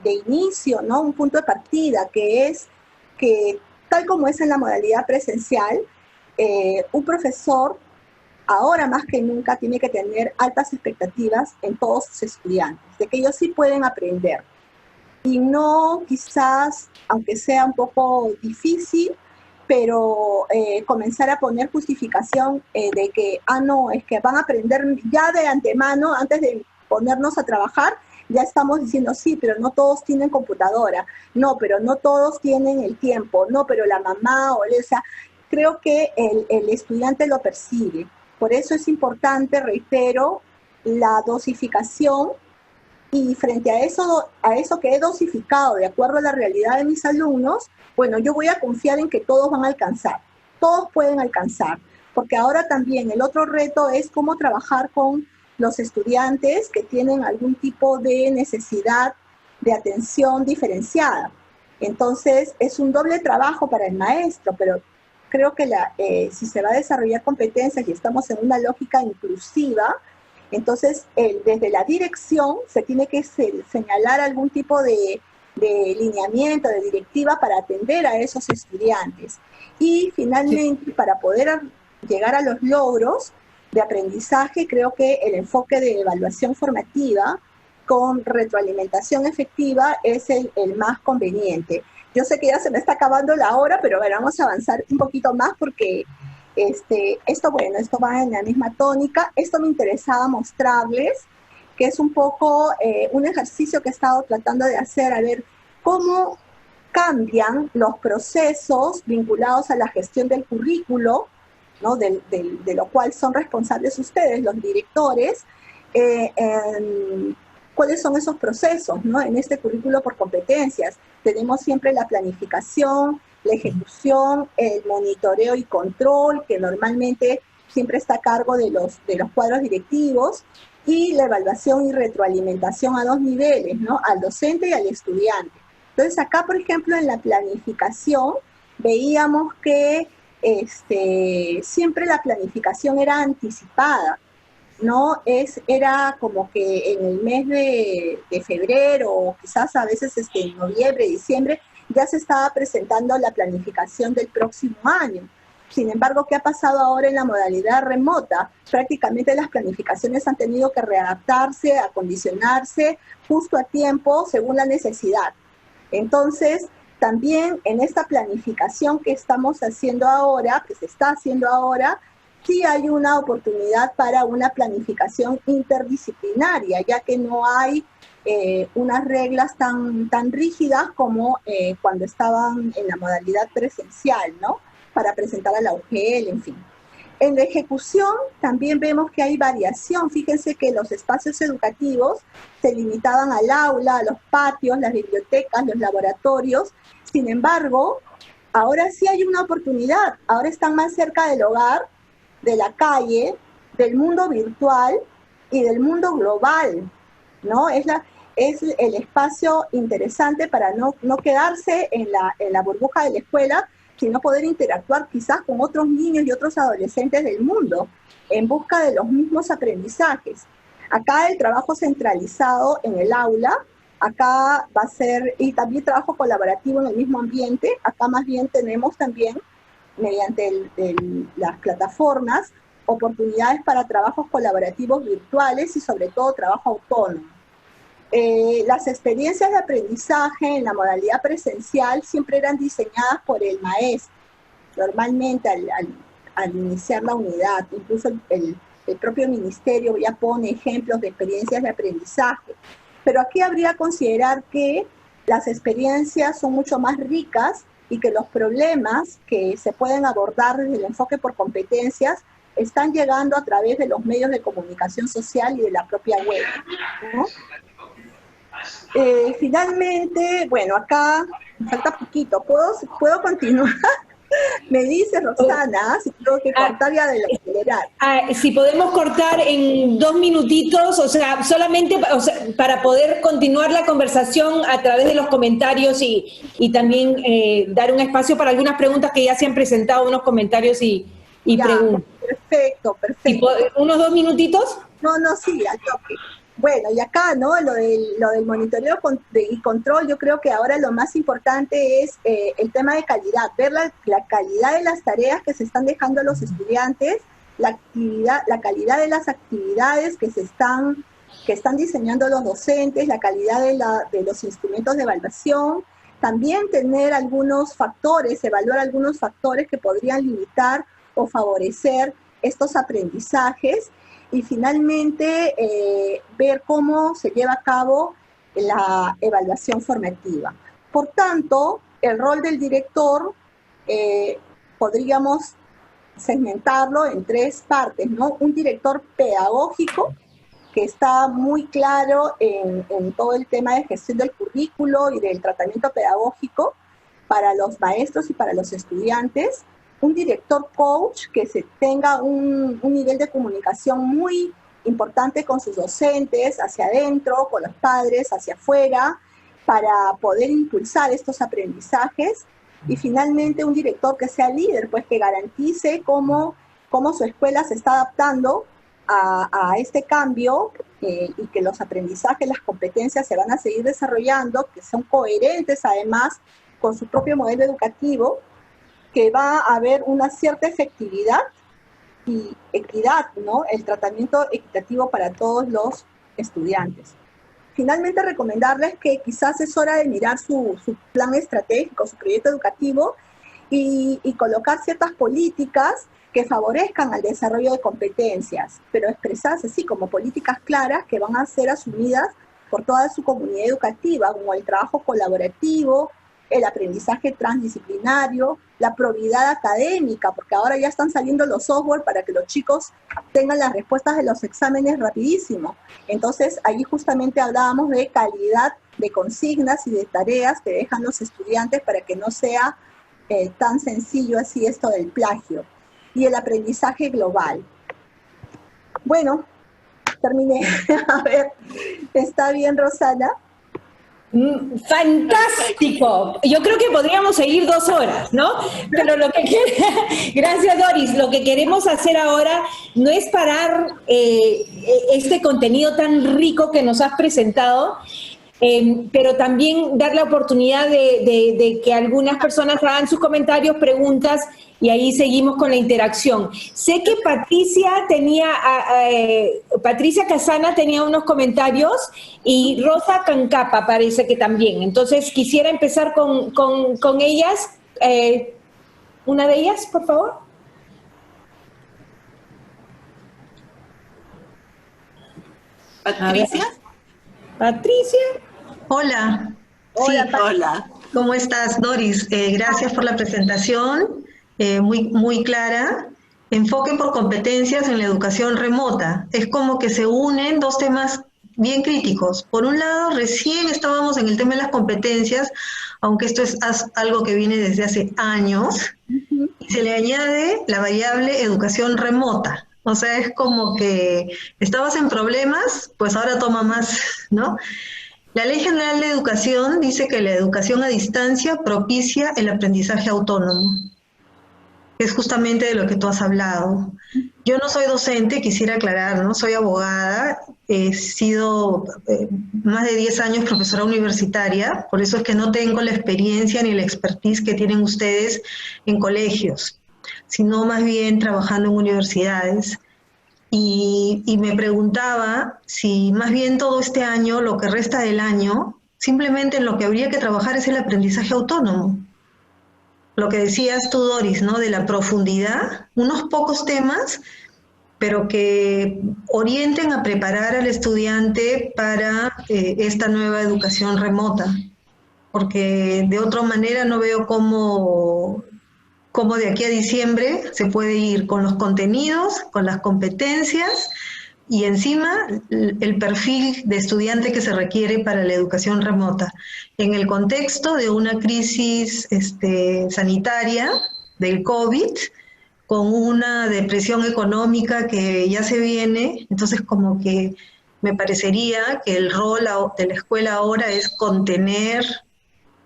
inicio, ¿no? Un punto de partida, que es que, tal como es en la modalidad presencial, un profesor, ahora más que nunca, tiene que tener altas expectativas en todos sus estudiantes, de que ellos sí pueden aprender. Y no quizás, aunque sea un poco difícil, pero comenzar a poner justificación de que, no, es que van a aprender ya de antemano, antes de ponernos a trabajar, ya estamos diciendo, sí, pero no todos tienen computadora, no, pero no todos tienen el tiempo, no, pero la mamá, o sea, creo que el estudiante lo percibe. Por eso es importante, reitero, la dosificación. Y frente a eso que he dosificado de acuerdo a la realidad de mis alumnos, bueno, yo voy a confiar en que todos van a alcanzar, todos pueden alcanzar, porque ahora también el otro reto es cómo trabajar con los estudiantes que tienen algún tipo de necesidad de atención diferenciada. Entonces, es un doble trabajo para el maestro, pero creo que si se va a desarrollar competencias y estamos en una lógica inclusiva, entonces, desde la dirección se tiene que señalar algún tipo de lineamiento, de directiva para atender a esos estudiantes. Y finalmente, para poder llegar a los logros de aprendizaje, creo que el enfoque de evaluación formativa con retroalimentación efectiva es el más conveniente. Yo sé que ya se me está acabando la hora, pero bueno, vamos a avanzar un poquito más porque esto va en la misma tónica. Esto me interesaba mostrarles, que es un poco un ejercicio que he estado tratando de hacer, a ver cómo cambian los procesos vinculados a la gestión del currículo, ¿no? de lo cual son responsables ustedes, los directores, cuáles son esos procesos, ¿no? En este currículo por competencias. Tenemos siempre la planificación, la ejecución, el monitoreo y control, que normalmente siempre está a cargo de los cuadros directivos, y la evaluación y retroalimentación a dos niveles, ¿no? Al docente y al estudiante. Entonces acá, por ejemplo, en la planificación, veíamos que siempre la planificación era anticipada. ¿no? Era como que en el mes de febrero, o quizás a veces en noviembre, diciembre, ya se estaba presentando la planificación del próximo año. Sin embargo, ¿qué ha pasado ahora en la modalidad remota? Prácticamente las planificaciones han tenido que readaptarse, acondicionarse justo a tiempo según la necesidad. Entonces, también en esta planificación que estamos haciendo ahora, que se está haciendo ahora, sí hay una oportunidad para una planificación interdisciplinaria, ya que no hay unas reglas tan rígidas como cuando estaban en la modalidad presencial, ¿no? Para presentar a la UGL, en fin. En la ejecución también vemos que hay variación. Fíjense que los espacios educativos se limitaban al aula, a los patios, las bibliotecas, los laboratorios. Sin embargo, ahora sí hay una oportunidad. Ahora están más cerca del hogar, de la calle, del mundo virtual y del mundo global, ¿no? Es el espacio interesante para no quedarse en la burbuja de la escuela, sino poder interactuar quizás con otros niños y otros adolescentes del mundo en busca de los mismos aprendizajes. Acá el trabajo centralizado en el aula, acá va a ser, y también trabajo colaborativo en el mismo ambiente, acá más bien tenemos también, mediante las plataformas, oportunidades para trabajos colaborativos virtuales y sobre todo trabajo autónomo. Las experiencias de aprendizaje en la modalidad presencial siempre eran diseñadas por el maestro, normalmente al iniciar la unidad. Incluso el propio ministerio ya pone ejemplos de experiencias de aprendizaje. Pero aquí habría que considerar que las experiencias son mucho más ricas y que los problemas que se pueden abordar desde el enfoque por competencias están llegando a través de los medios de comunicación social y de la propia web, ¿no? Finalmente, bueno, acá me falta poquito. ¿Puedo continuar? Me dice Roxana, si tengo que cortar ya de acelerar. Si podemos cortar en 2 minutitos, o sea, solamente para poder continuar la conversación a través de los comentarios y también dar un espacio para algunas preguntas que ya se han presentado, unos comentarios y ya, preguntas. Perfecto. ¿Unos 2 minutitos? No, sí, al toque. Bueno, y acá, ¿no? Lo del monitoreo y control, yo creo que ahora lo más importante es el tema de calidad, ver la calidad de las tareas que se están dejando a los estudiantes, la calidad de las actividades que están diseñando los docentes, la calidad de los instrumentos de evaluación, también tener algunos factores, evaluar algunos factores que podrían limitar o favorecer estos aprendizajes. Y finalmente, ver cómo se lleva a cabo la evaluación formativa. Por tanto, el rol del director podríamos segmentarlo en 3 partes, ¿no? Un director pedagógico, que está muy claro en todo el tema de gestión del currículo y del tratamiento pedagógico para los maestros y para los estudiantes. Un director coach que tenga un nivel de comunicación muy importante con sus docentes, hacia adentro, con los padres, hacia afuera, para poder impulsar estos aprendizajes. Y finalmente un director que sea líder, pues que garantice cómo su escuela se está adaptando a este cambio y que los aprendizajes, las competencias se van a seguir desarrollando, que son coherentes además con su propio modelo educativo, que va a haber una cierta efectividad y equidad, ¿no? El tratamiento equitativo para todos los estudiantes. Finalmente, recomendarles que quizás es hora de mirar su plan estratégico, su proyecto educativo y colocar ciertas políticas que favorezcan al desarrollo de competencias, pero expresarse así como políticas claras que van a ser asumidas por toda su comunidad educativa, como el trabajo colaborativo, el aprendizaje transdisciplinario, la probidad académica, porque ahora ya están saliendo los software para que los chicos tengan las respuestas de los exámenes rapidísimo. Entonces, ahí justamente hablábamos de calidad de consignas y de tareas que dejan los estudiantes para que no sea tan sencillo así esto del plagio. Y el aprendizaje global. Bueno, terminé. A ver, ¿está bien, Rosana? Fantástico. Yo creo que podríamos seguir 2 horas, ¿no? Pero gracias Doris, lo que queremos hacer ahora no es parar este contenido tan rico que nos has presentado, pero también dar la oportunidad de que algunas personas hagan sus comentarios, preguntas, y ahí seguimos con la interacción. Sé que Patricia Casana tenía unos comentarios y Rosa Cancapa parece que también. Entonces quisiera empezar con ellas. Una de ellas, por favor. Patricia. Patricia. Hola. Hola, Sí, Hola. ¿cómo estás, Doris? Gracias por la presentación, muy clara. Enfoque por competencias en la educación remota. Es como que se unen dos temas bien críticos. Por un lado, recién estábamos en el tema de las competencias, aunque esto es algo que viene desde hace años, y se le añade la variable educación remota. O sea, es como que estabas en problemas, pues ahora toma más, ¿no? La Ley General de Educación dice que la educación a distancia propicia el aprendizaje autónomo. Es justamente de lo que tú has hablado. Yo no soy docente, quisiera aclarar, ¿no? Soy abogada, he sido más de 10 años profesora universitaria, por eso es que no tengo la experiencia ni la expertise que tienen ustedes en colegios, sino más bien trabajando en universidades. Y me preguntaba si más bien todo este año, lo que resta del año, simplemente en lo que habría que trabajar es el aprendizaje autónomo. Lo que decías tú, Doris, ¿no? De la profundidad, unos pocos temas, pero que orienten a preparar al estudiante para esta nueva educación remota. Porque de otra manera no veo cómo de aquí a diciembre se puede ir con los contenidos, con las competencias y encima el perfil de estudiante que se requiere para la educación remota. En el contexto de una crisis sanitaria del COVID, con una depresión económica que ya se viene, entonces como que me parecería que el rol de la escuela ahora es contener,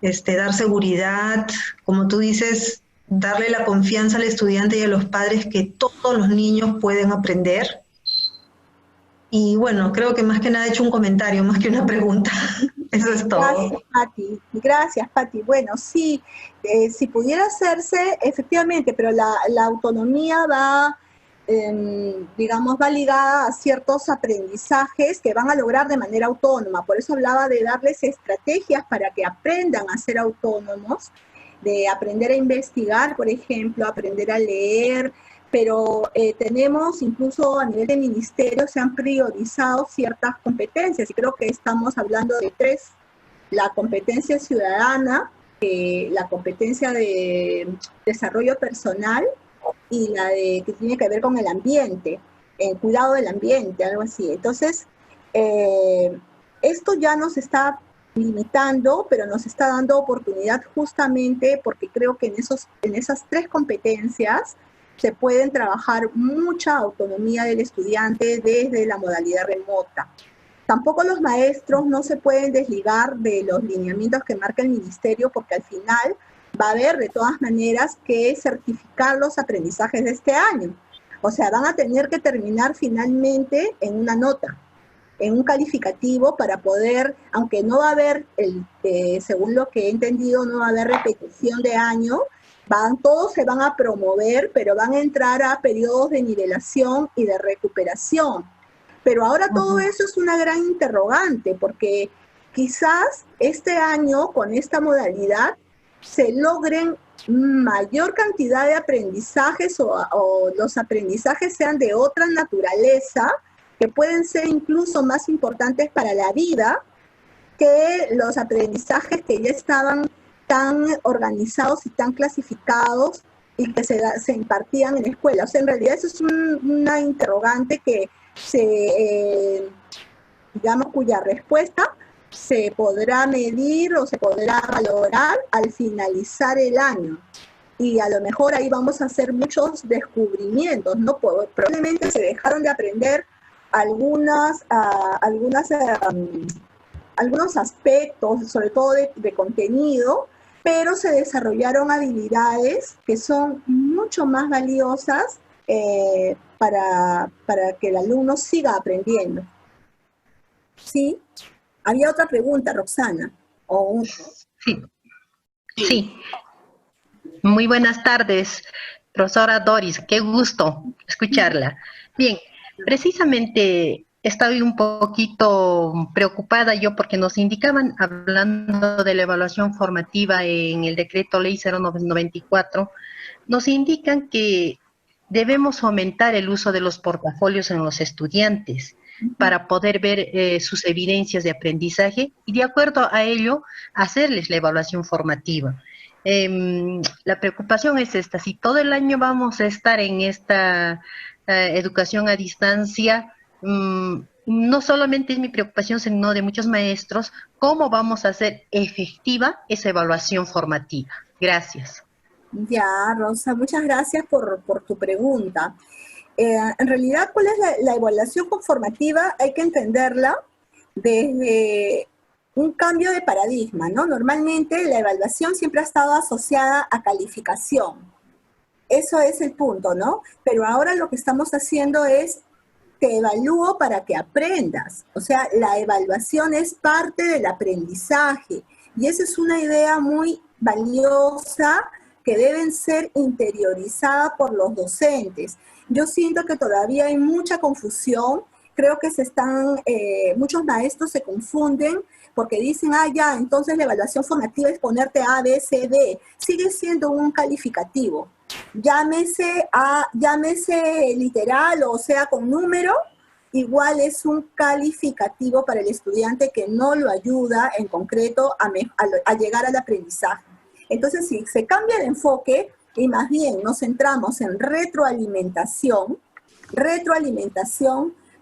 dar seguridad, como tú dices, darle la confianza al estudiante y a los padres que todos los niños pueden aprender. Y bueno, creo que más que nada he hecho un comentario, más que una pregunta. Eso es todo. Gracias, Pati. Gracias, Pati. Bueno, sí, si pudiera hacerse, efectivamente, pero la autonomía va, digamos, va ligada a ciertos aprendizajes que van a lograr de manera autónoma. Por eso hablaba de darles estrategias para que aprendan a ser autónomos, de aprender a investigar, por ejemplo, aprender a leer, pero tenemos, incluso a nivel de ministerio, se han priorizado ciertas competencias, y creo que estamos hablando de 3, la competencia ciudadana, la competencia de desarrollo personal, y la que tiene que ver con el ambiente, el cuidado del ambiente, algo así. Entonces, esto ya nos está limitando, pero nos está dando oportunidad justamente porque creo que en esas 3 competencias se pueden trabajar mucha autonomía del estudiante desde la modalidad remota. Tampoco los maestros no se pueden desligar de los lineamientos que marca el ministerio, porque al final va a haber de todas maneras que certificar los aprendizajes de este año. O sea, van a tener que terminar finalmente en una nota, en un calificativo, para poder, aunque no va a haber, según lo que he entendido, no va a haber repetición de año, todos se van a promover, pero van a entrar a periodos de nivelación y de recuperación. Pero ahora todo eso es una gran interrogante, porque quizás este año, con esta modalidad, se logren mayor cantidad de aprendizajes o los aprendizajes sean de otra naturaleza, que pueden ser incluso más importantes para la vida que los aprendizajes que ya estaban tan organizados y tan clasificados y que se impartían en la escuela. O sea, en realidad eso es una interrogante que digamos, cuya respuesta se podrá medir o se podrá valorar al finalizar el año. Y a lo mejor ahí vamos a hacer muchos descubrimientos, ¿no? Probablemente se dejaron de aprender algunas algunos aspectos, sobre todo de contenido, pero se desarrollaron habilidades que son mucho más valiosas para que el alumno siga aprendiendo. ¿Sí? Había otra pregunta, Roxana. Sí. Sí. Muy buenas tardes, profesora Doris. Qué gusto escucharla. Bien, precisamente estoy un poquito preocupada yo porque nos indicaban, hablando de la evaluación formativa en el decreto ley 0994, nos indican que debemos fomentar el uso de los portafolios en los estudiantes para poder ver sus evidencias de aprendizaje y de acuerdo a ello hacerles la evaluación formativa. La preocupación es esta, si todo el año vamos a estar en esta educación a distancia, no solamente es mi preocupación, sino de muchos maestros, ¿cómo vamos a hacer efectiva esa evaluación formativa? Gracias. Ya, Rosa, muchas gracias por tu pregunta. En realidad, ¿cuál es la evaluación formativa? Hay que entenderla desde un cambio de paradigma, ¿no? Normalmente la evaluación siempre ha estado asociada a calificación. Eso es el punto, ¿no? Pero ahora lo que estamos haciendo es, te evalúo para que aprendas. O sea, la evaluación es parte del aprendizaje. Y esa es una idea muy valiosa que deben ser interiorizadas por los docentes. Yo siento que todavía hay mucha confusión. Creo que muchos maestros se confunden porque dicen, ya, entonces la evaluación formativa es ponerte A, B, C, D. Sigue siendo un calificativo. Llámese literal o sea con número, igual es un calificativo para el estudiante que no lo ayuda en concreto a llegar al aprendizaje. Entonces, si se cambia de enfoque y más bien nos centramos en retroalimentación,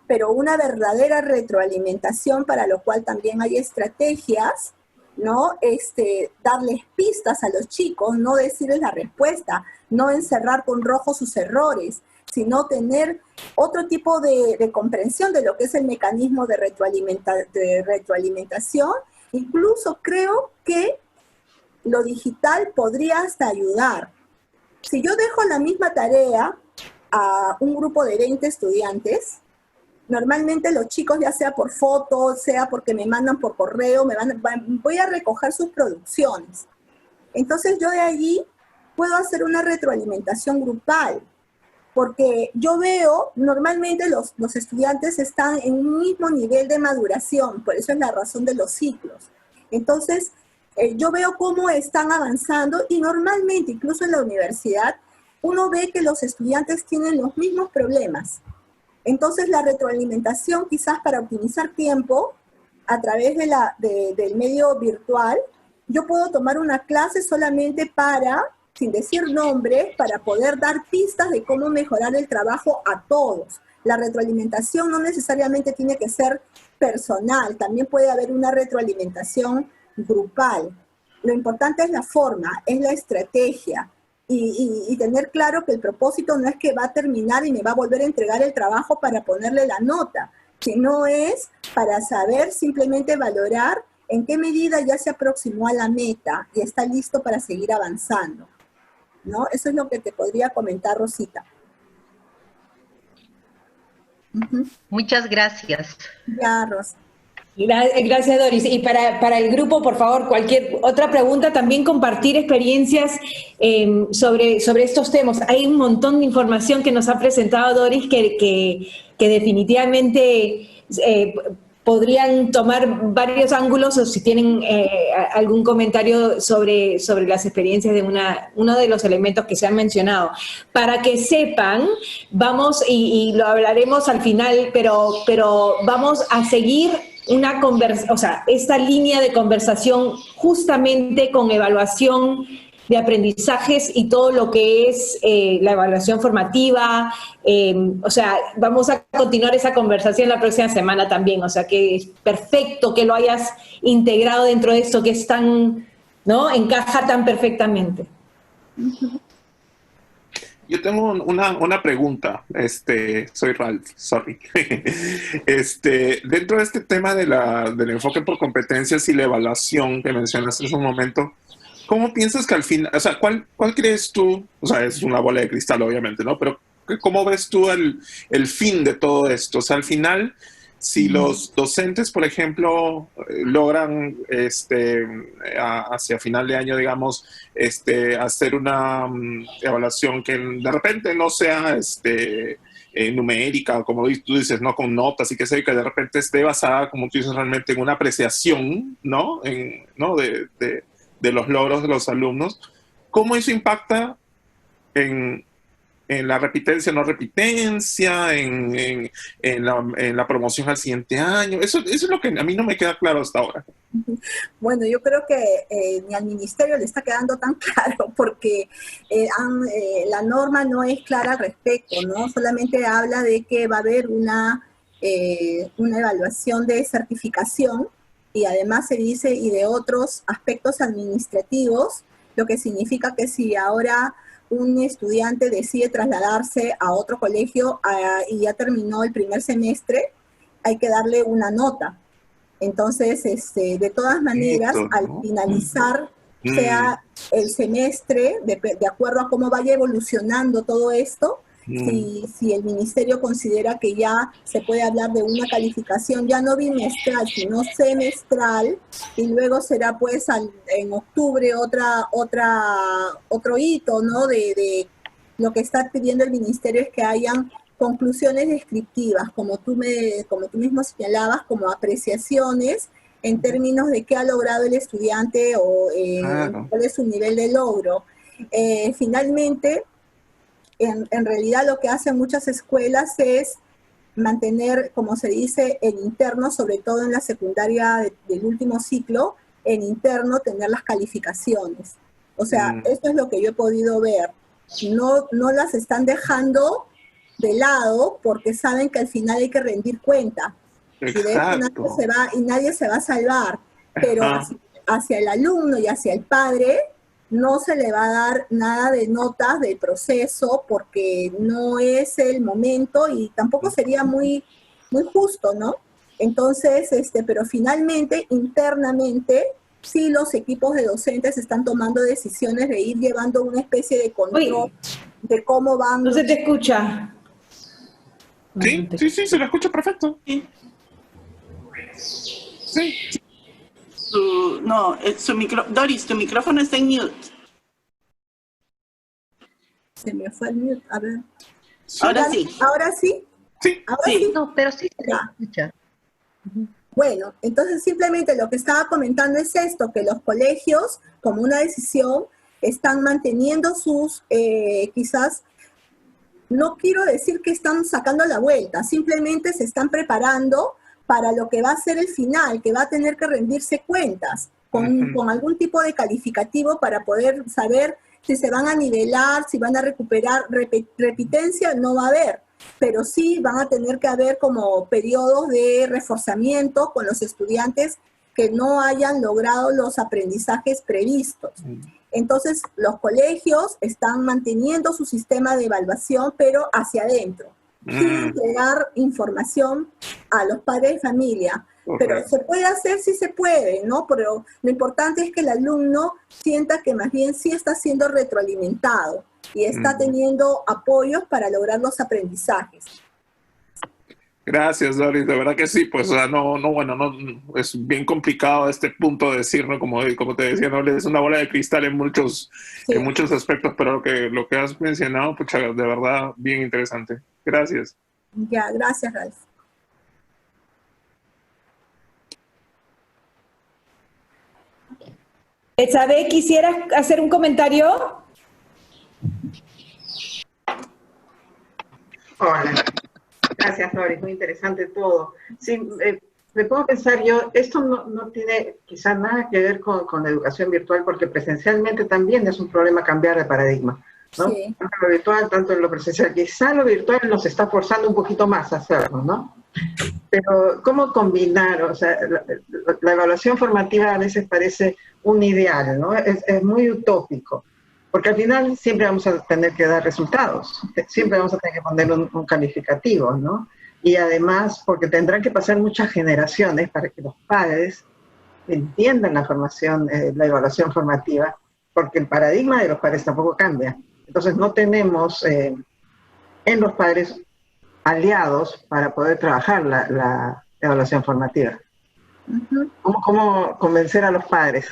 pero una verdadera retroalimentación para lo cual también hay estrategias, ¿no? Darles pistas a los chicos, no decirles la respuesta, no encerrar con rojo sus errores, sino tener otro tipo de comprensión de lo que es el mecanismo de retroalimentación. Incluso creo que lo digital podría hasta ayudar. Si yo dejo la misma tarea a un grupo de 20 estudiantes, normalmente los chicos, ya sea por foto, sea porque me mandan por correo, voy a recoger sus producciones. Entonces yo de allí puedo hacer una retroalimentación grupal, porque yo veo, normalmente los estudiantes están en un mismo nivel de maduración, por eso es la razón de los ciclos. Entonces, yo veo cómo están avanzando y normalmente, incluso en la universidad, uno ve que los estudiantes tienen los mismos problemas. Entonces, la retroalimentación, quizás para optimizar tiempo, a través del medio virtual, yo puedo tomar una clase solamente sin decir nombres, para poder dar pistas de cómo mejorar el trabajo a todos. La retroalimentación no necesariamente tiene que ser personal, también puede haber una retroalimentación grupal. Lo importante es la forma, es la estrategia, y tener claro que el propósito no es que va a terminar y me va a volver a entregar el trabajo para ponerle la nota, sino es para saber simplemente valorar en qué medida ya se aproximó a la meta y está listo para seguir avanzando, ¿no? Eso es lo que te podría comentar, Rosita. Muchas gracias. Ya, Rosa. Gracias, Doris. Y para el grupo, por favor, cualquier otra pregunta, también compartir experiencias sobre estos temas. Hay un montón de información que nos ha presentado Doris que definitivamente podrían tomar varios ángulos, o si tienen algún comentario sobre las experiencias de uno de los elementos que se han mencionado. Para que sepan, vamos, y lo hablaremos al final, pero vamos a seguir esta línea de conversación justamente con evaluación de aprendizajes y todo lo que es la evaluación formativa. Vamos a continuar esa conversación la próxima semana también. O sea, que es perfecto que lo hayas integrado dentro de esto que es tan, ¿no? Encaja tan perfectamente. Yo tengo una pregunta, soy Ralph, sorry. Dentro de este tema del enfoque por competencias y la evaluación que mencionaste hace un momento, ¿cómo piensas que al final, o sea, cuál crees tú, o sea, es una bola de cristal obviamente, ¿no? Pero ¿cómo ves tú el fin de todo esto? O sea, al final, si los docentes, por ejemplo, logran hacia final de año, digamos, hacer una evaluación que de repente no sea numérica, o como tú dices, no con notas y que sé, que de repente esté basada, como tú dices, realmente en una apreciación, ¿no? ¿No? De los logros de los alumnos, ¿cómo eso impacta en la repitencia, no repitencia, en la promoción al siguiente año? Eso es lo que a mí no me queda claro hasta ahora. Bueno, yo creo que ni al ministerio le está quedando tan claro porque la norma no es clara al respecto, ¿no? Solamente habla de que va a haber una evaluación de certificación y además se dice y de otros aspectos administrativos, lo que significa que si ahora un estudiante decide trasladarse a otro colegio y ya terminó el primer semestre, hay que darle una nota. Entonces, de todas maneras, al finalizar, sea el semestre, de acuerdo a cómo vaya evolucionando todo esto, si el ministerio considera que ya se puede hablar de una calificación ya no bimestral, sino semestral, y luego será pues en octubre otro hito, ¿no? De lo que está pidiendo el ministerio es que hayan conclusiones descriptivas, como tú mismo señalabas, como apreciaciones en términos de qué ha logrado el estudiante o cuál es su nivel de logro. Finalmente, en realidad lo que hacen muchas escuelas es mantener, como se dice, en interno, sobre todo en la secundaria del último ciclo, en interno tener las calificaciones. O sea, esto es lo que yo he podido ver. No las están dejando de lado porque saben que al final hay que rendir cuenta. Exacto. Y nadie se va a salvar. Pero hacia el alumno y hacia el padre no se le va a dar nada de notas del proceso porque no es el momento y tampoco sería muy, muy justo, ¿no? Entonces, pero finalmente, internamente, sí los equipos de docentes están tomando decisiones de ir llevando una especie de control de cómo van. No se te escucha. Sí, se lo escucha perfecto. Sí. Doris, tu micrófono está en mute. Se me fue el mute, a ver. Ahora sí. ¿Ahora sí? Sí. ¿Ahora sí? No, pero sí se escucha. Bueno, entonces simplemente lo que estaba comentando es esto, que los colegios, como una decisión, están manteniendo sus, quizás, no quiero decir que están sacando la vuelta, simplemente se están preparando para lo que va a ser el final, que va a tener que rendirse cuentas con algún tipo de calificativo para poder saber si se van a nivelar, si van a recuperar repitencia, no va a haber, pero sí van a tener que haber como periodos de reforzamiento con los estudiantes que no hayan logrado los aprendizajes previstos. Entonces, los colegios están manteniendo su sistema de evaluación, pero hacia adentro, sin entregar información a los padres de familia. Pero se puede hacer, sí se puede, ¿no? Pero lo importante es que el alumno sienta que más bien sí está siendo retroalimentado y está teniendo apoyos para lograr los aprendizajes. Gracias, Doris, de verdad que sí, pues, o sea, no, es bien complicado este punto de decir, ¿no? Como te decía, no es una bola de cristal en muchos aspectos, pero lo que has mencionado, pucha, de verdad, bien interesante. Gracias. Ya, gracias, Ralph. Betsabe, ¿quisieras hacer un comentario? Hola. Gracias, Doris, muy interesante todo. Sí, me puedo pensar yo, esto no tiene quizás nada que ver con la educación virtual, porque presencialmente también es un problema cambiar de paradigma, ¿no? Sí. Tanto lo virtual, tanto en lo presencial. Quizás lo virtual nos está forzando un poquito más a hacerlo, ¿no? Pero, ¿cómo combinar? O sea, la evaluación formativa a veces parece un ideal, ¿no? Es muy utópico. Porque al final siempre vamos a tener que dar resultados, siempre vamos a tener que poner un calificativo, ¿no? Y además, porque tendrán que pasar muchas generaciones para que los padres entiendan la formación, la evaluación formativa, porque el paradigma de los padres tampoco cambia. Entonces no tenemos en los padres aliados para poder trabajar la evaluación formativa. Ujú. ¿Cómo convencer a los padres?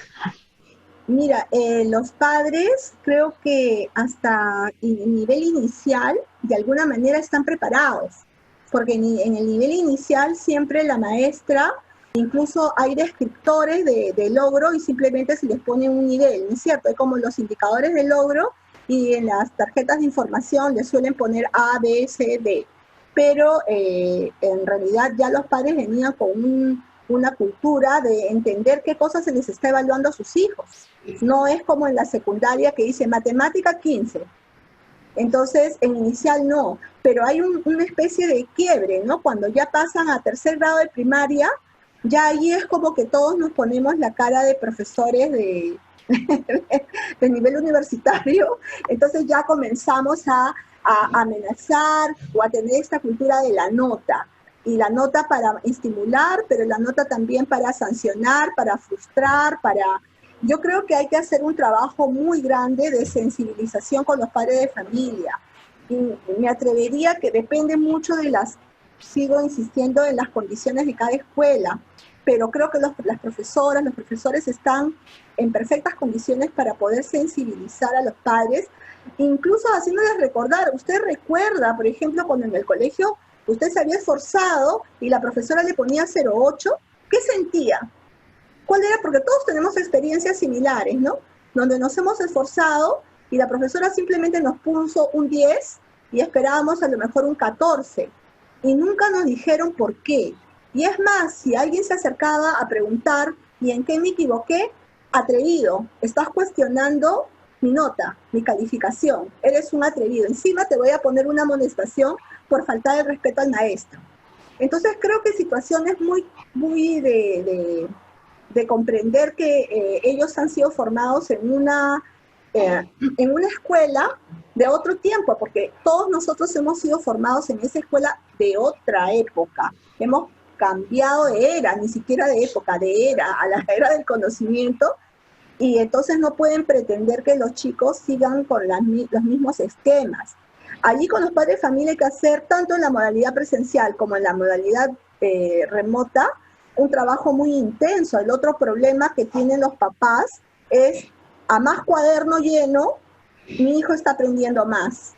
Mira, los padres creo que hasta el nivel inicial de alguna manera están preparados, porque en el nivel inicial siempre la maestra, incluso hay descriptores de logro y simplemente se les pone un nivel, ¿no es cierto? Hay como los indicadores de logro y en las tarjetas de información les suelen poner A, B, C, D, pero en realidad ya los padres venían con una cultura de entender qué cosas se les está evaluando a sus hijos. No es como en la secundaria que dice matemática 15. Entonces, en inicial no, pero hay una especie de quiebre, ¿no? Cuando ya pasan a tercer grado de primaria, ya ahí es como que todos nos ponemos la cara de profesores de nivel universitario, entonces ya comenzamos a amenazar o a tener esta cultura de la nota. Y la nota para estimular, pero la nota también para sancionar, para frustrar, Yo creo que hay que hacer un trabajo muy grande de sensibilización con los padres de familia. Y me atrevería que depende mucho sigo insistiendo en las condiciones de cada escuela, pero creo que las profesoras, los profesores están en perfectas condiciones para poder sensibilizar a los padres, incluso haciéndoles recordar. Usted recuerda, por ejemplo, cuando en el colegio usted se había esforzado y la profesora le ponía 0,8, ¿qué sentía? ¿Cuál era? Porque todos tenemos experiencias similares, ¿no? Donde nos hemos esforzado y la profesora simplemente nos puso un 10 y esperábamos a lo mejor un 14. Y nunca nos dijeron por qué. Y es más, si alguien se acercaba a preguntar, ¿y en qué me equivoqué? Atrevido, estás cuestionando mi nota, mi calificación, eres un atrevido. Encima te voy a poner una amonestación por faltar el respeto al maestro. Entonces creo que situaciones muy de comprender que ellos han sido formados en una escuela de otro tiempo, porque todos nosotros hemos sido formados en esa escuela de otra época. Hemos cambiado de era, ni siquiera de época, de era, a la era del conocimiento, y entonces no pueden pretender que los chicos sigan con los mismos esquemas. Allí con los padres de familia hay que hacer, tanto en la modalidad presencial como en la modalidad remota, un trabajo muy intenso. El otro problema que tienen los papás es, a más cuaderno lleno, mi hijo está aprendiendo más.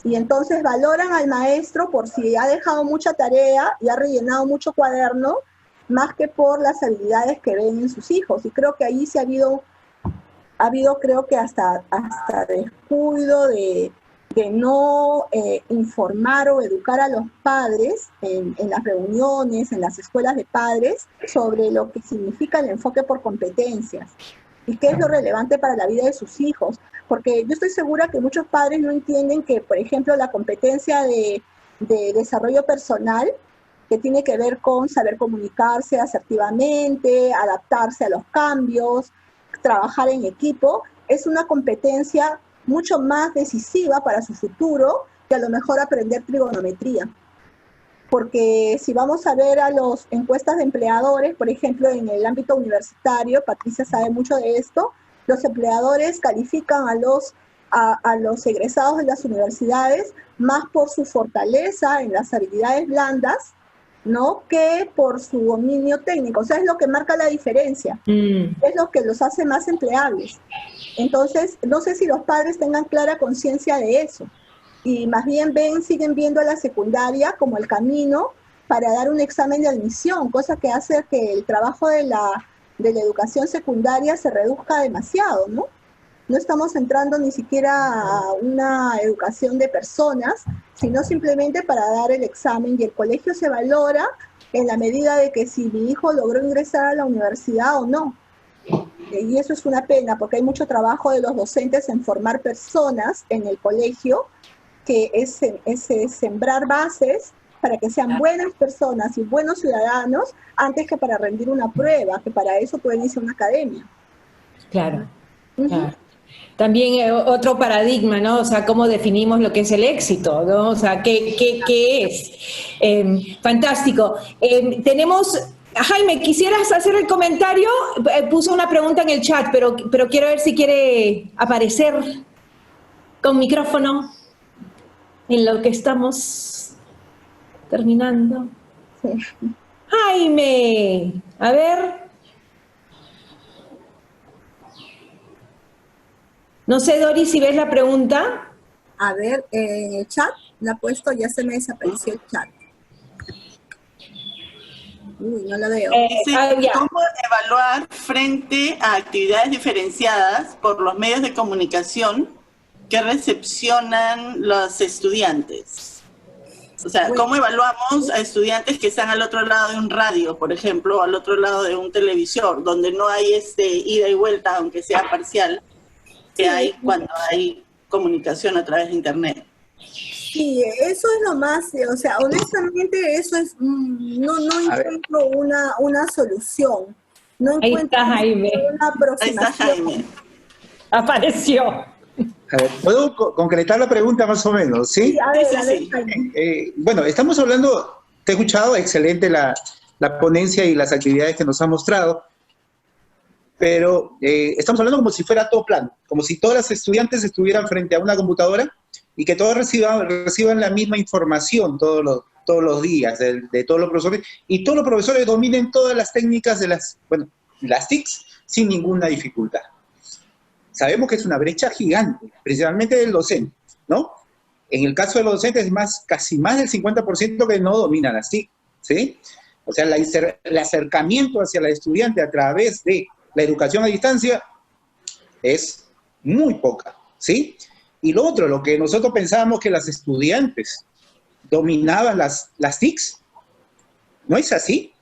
Y entonces valoran al maestro por si ha dejado mucha tarea y ha rellenado mucho cuaderno, más que por las habilidades que ven en sus hijos. Y creo que ahí sí ha habido creo que hasta descuido de no informar o educar a los padres en las reuniones, en las escuelas de padres, sobre lo que significa el enfoque por competencias y qué es lo relevante para la vida de sus hijos. Porque yo estoy segura que muchos padres no entienden que, por ejemplo, la competencia de desarrollo personal, que tiene que ver con saber comunicarse asertivamente, adaptarse a los cambios, trabajar en equipo, es una competencia mucho más decisiva para su futuro que a lo mejor aprender trigonometría. Porque si vamos a ver a las encuestas de empleadores, por ejemplo, en el ámbito universitario, Patricia sabe mucho de esto, los empleadores califican a los egresados de las universidades más por su fortaleza en las habilidades blandas, ¿no?, que por su dominio técnico. O sea, es lo que marca la diferencia, es lo que los hace más empleables. Entonces, no sé si los padres tengan clara conciencia de eso, y más bien siguen viendo a la secundaria como el camino para dar un examen de admisión, cosa que hace que el trabajo de la educación secundaria se reduzca demasiado, ¿no? No estamos entrando ni siquiera a una educación de personas, sino simplemente para dar el examen, y el colegio se valora en la medida de que si mi hijo logró ingresar a la universidad o no. Y eso es una pena, porque hay mucho trabajo de los docentes en formar personas en el colegio, que es sembrar bases para que sean buenas personas y buenos ciudadanos antes que para rendir una prueba, que para eso pueden irse a una academia. Claro, claro. También otro paradigma, ¿no? O sea, cómo definimos lo que es el éxito, ¿no? O sea, ¿qué es? Fantástico. Tenemos... Jaime, ¿quisieras hacer el comentario? Puso una pregunta en el chat, pero quiero ver si quiere aparecer con micrófono en lo que estamos terminando. Sí. Jaime, a ver. No sé, Doris, si ves la pregunta. A ver, en el chat, la ha puesto, ya se me desapareció el chat. Uy, no la veo. Dice, ¿cómo evaluar frente a actividades diferenciadas por los medios de comunicación que recepcionan los estudiantes? O sea, ¿cómo evaluamos a estudiantes que están al otro lado de un radio, por ejemplo, o al otro lado de un televisor, donde no hay ida y vuelta, aunque sea parcial, que hay cuando hay comunicación a través de Internet? Sí, eso es lo más, o sea, honestamente eso es, no encuentro una solución. No encuentro una aproximación. Ahí está Jaime. Apareció. A ver, ¿puedo concretar la pregunta más o menos? Sí, sí, a ver, Jaime. Bueno, estamos hablando, te he escuchado, excelente la ponencia y las actividades que nos ha mostrado, pero estamos hablando como si fuera todo plano, como si todas las estudiantes estuvieran frente a una computadora y que todos reciban la misma información todos los días de todos los profesores, y todos los profesores dominen todas las técnicas de las TICs sin ninguna dificultad. Sabemos que es una brecha gigante, principalmente del docente, ¿no? En el caso de los docentes es casi más del 50% que no dominan las TIC, ¿sí? O sea, el acercamiento hacia la estudiante a través de la educación a distancia es muy poca, ¿sí? Y lo otro, lo que nosotros pensábamos que las estudiantes dominaban las TICs, no es así.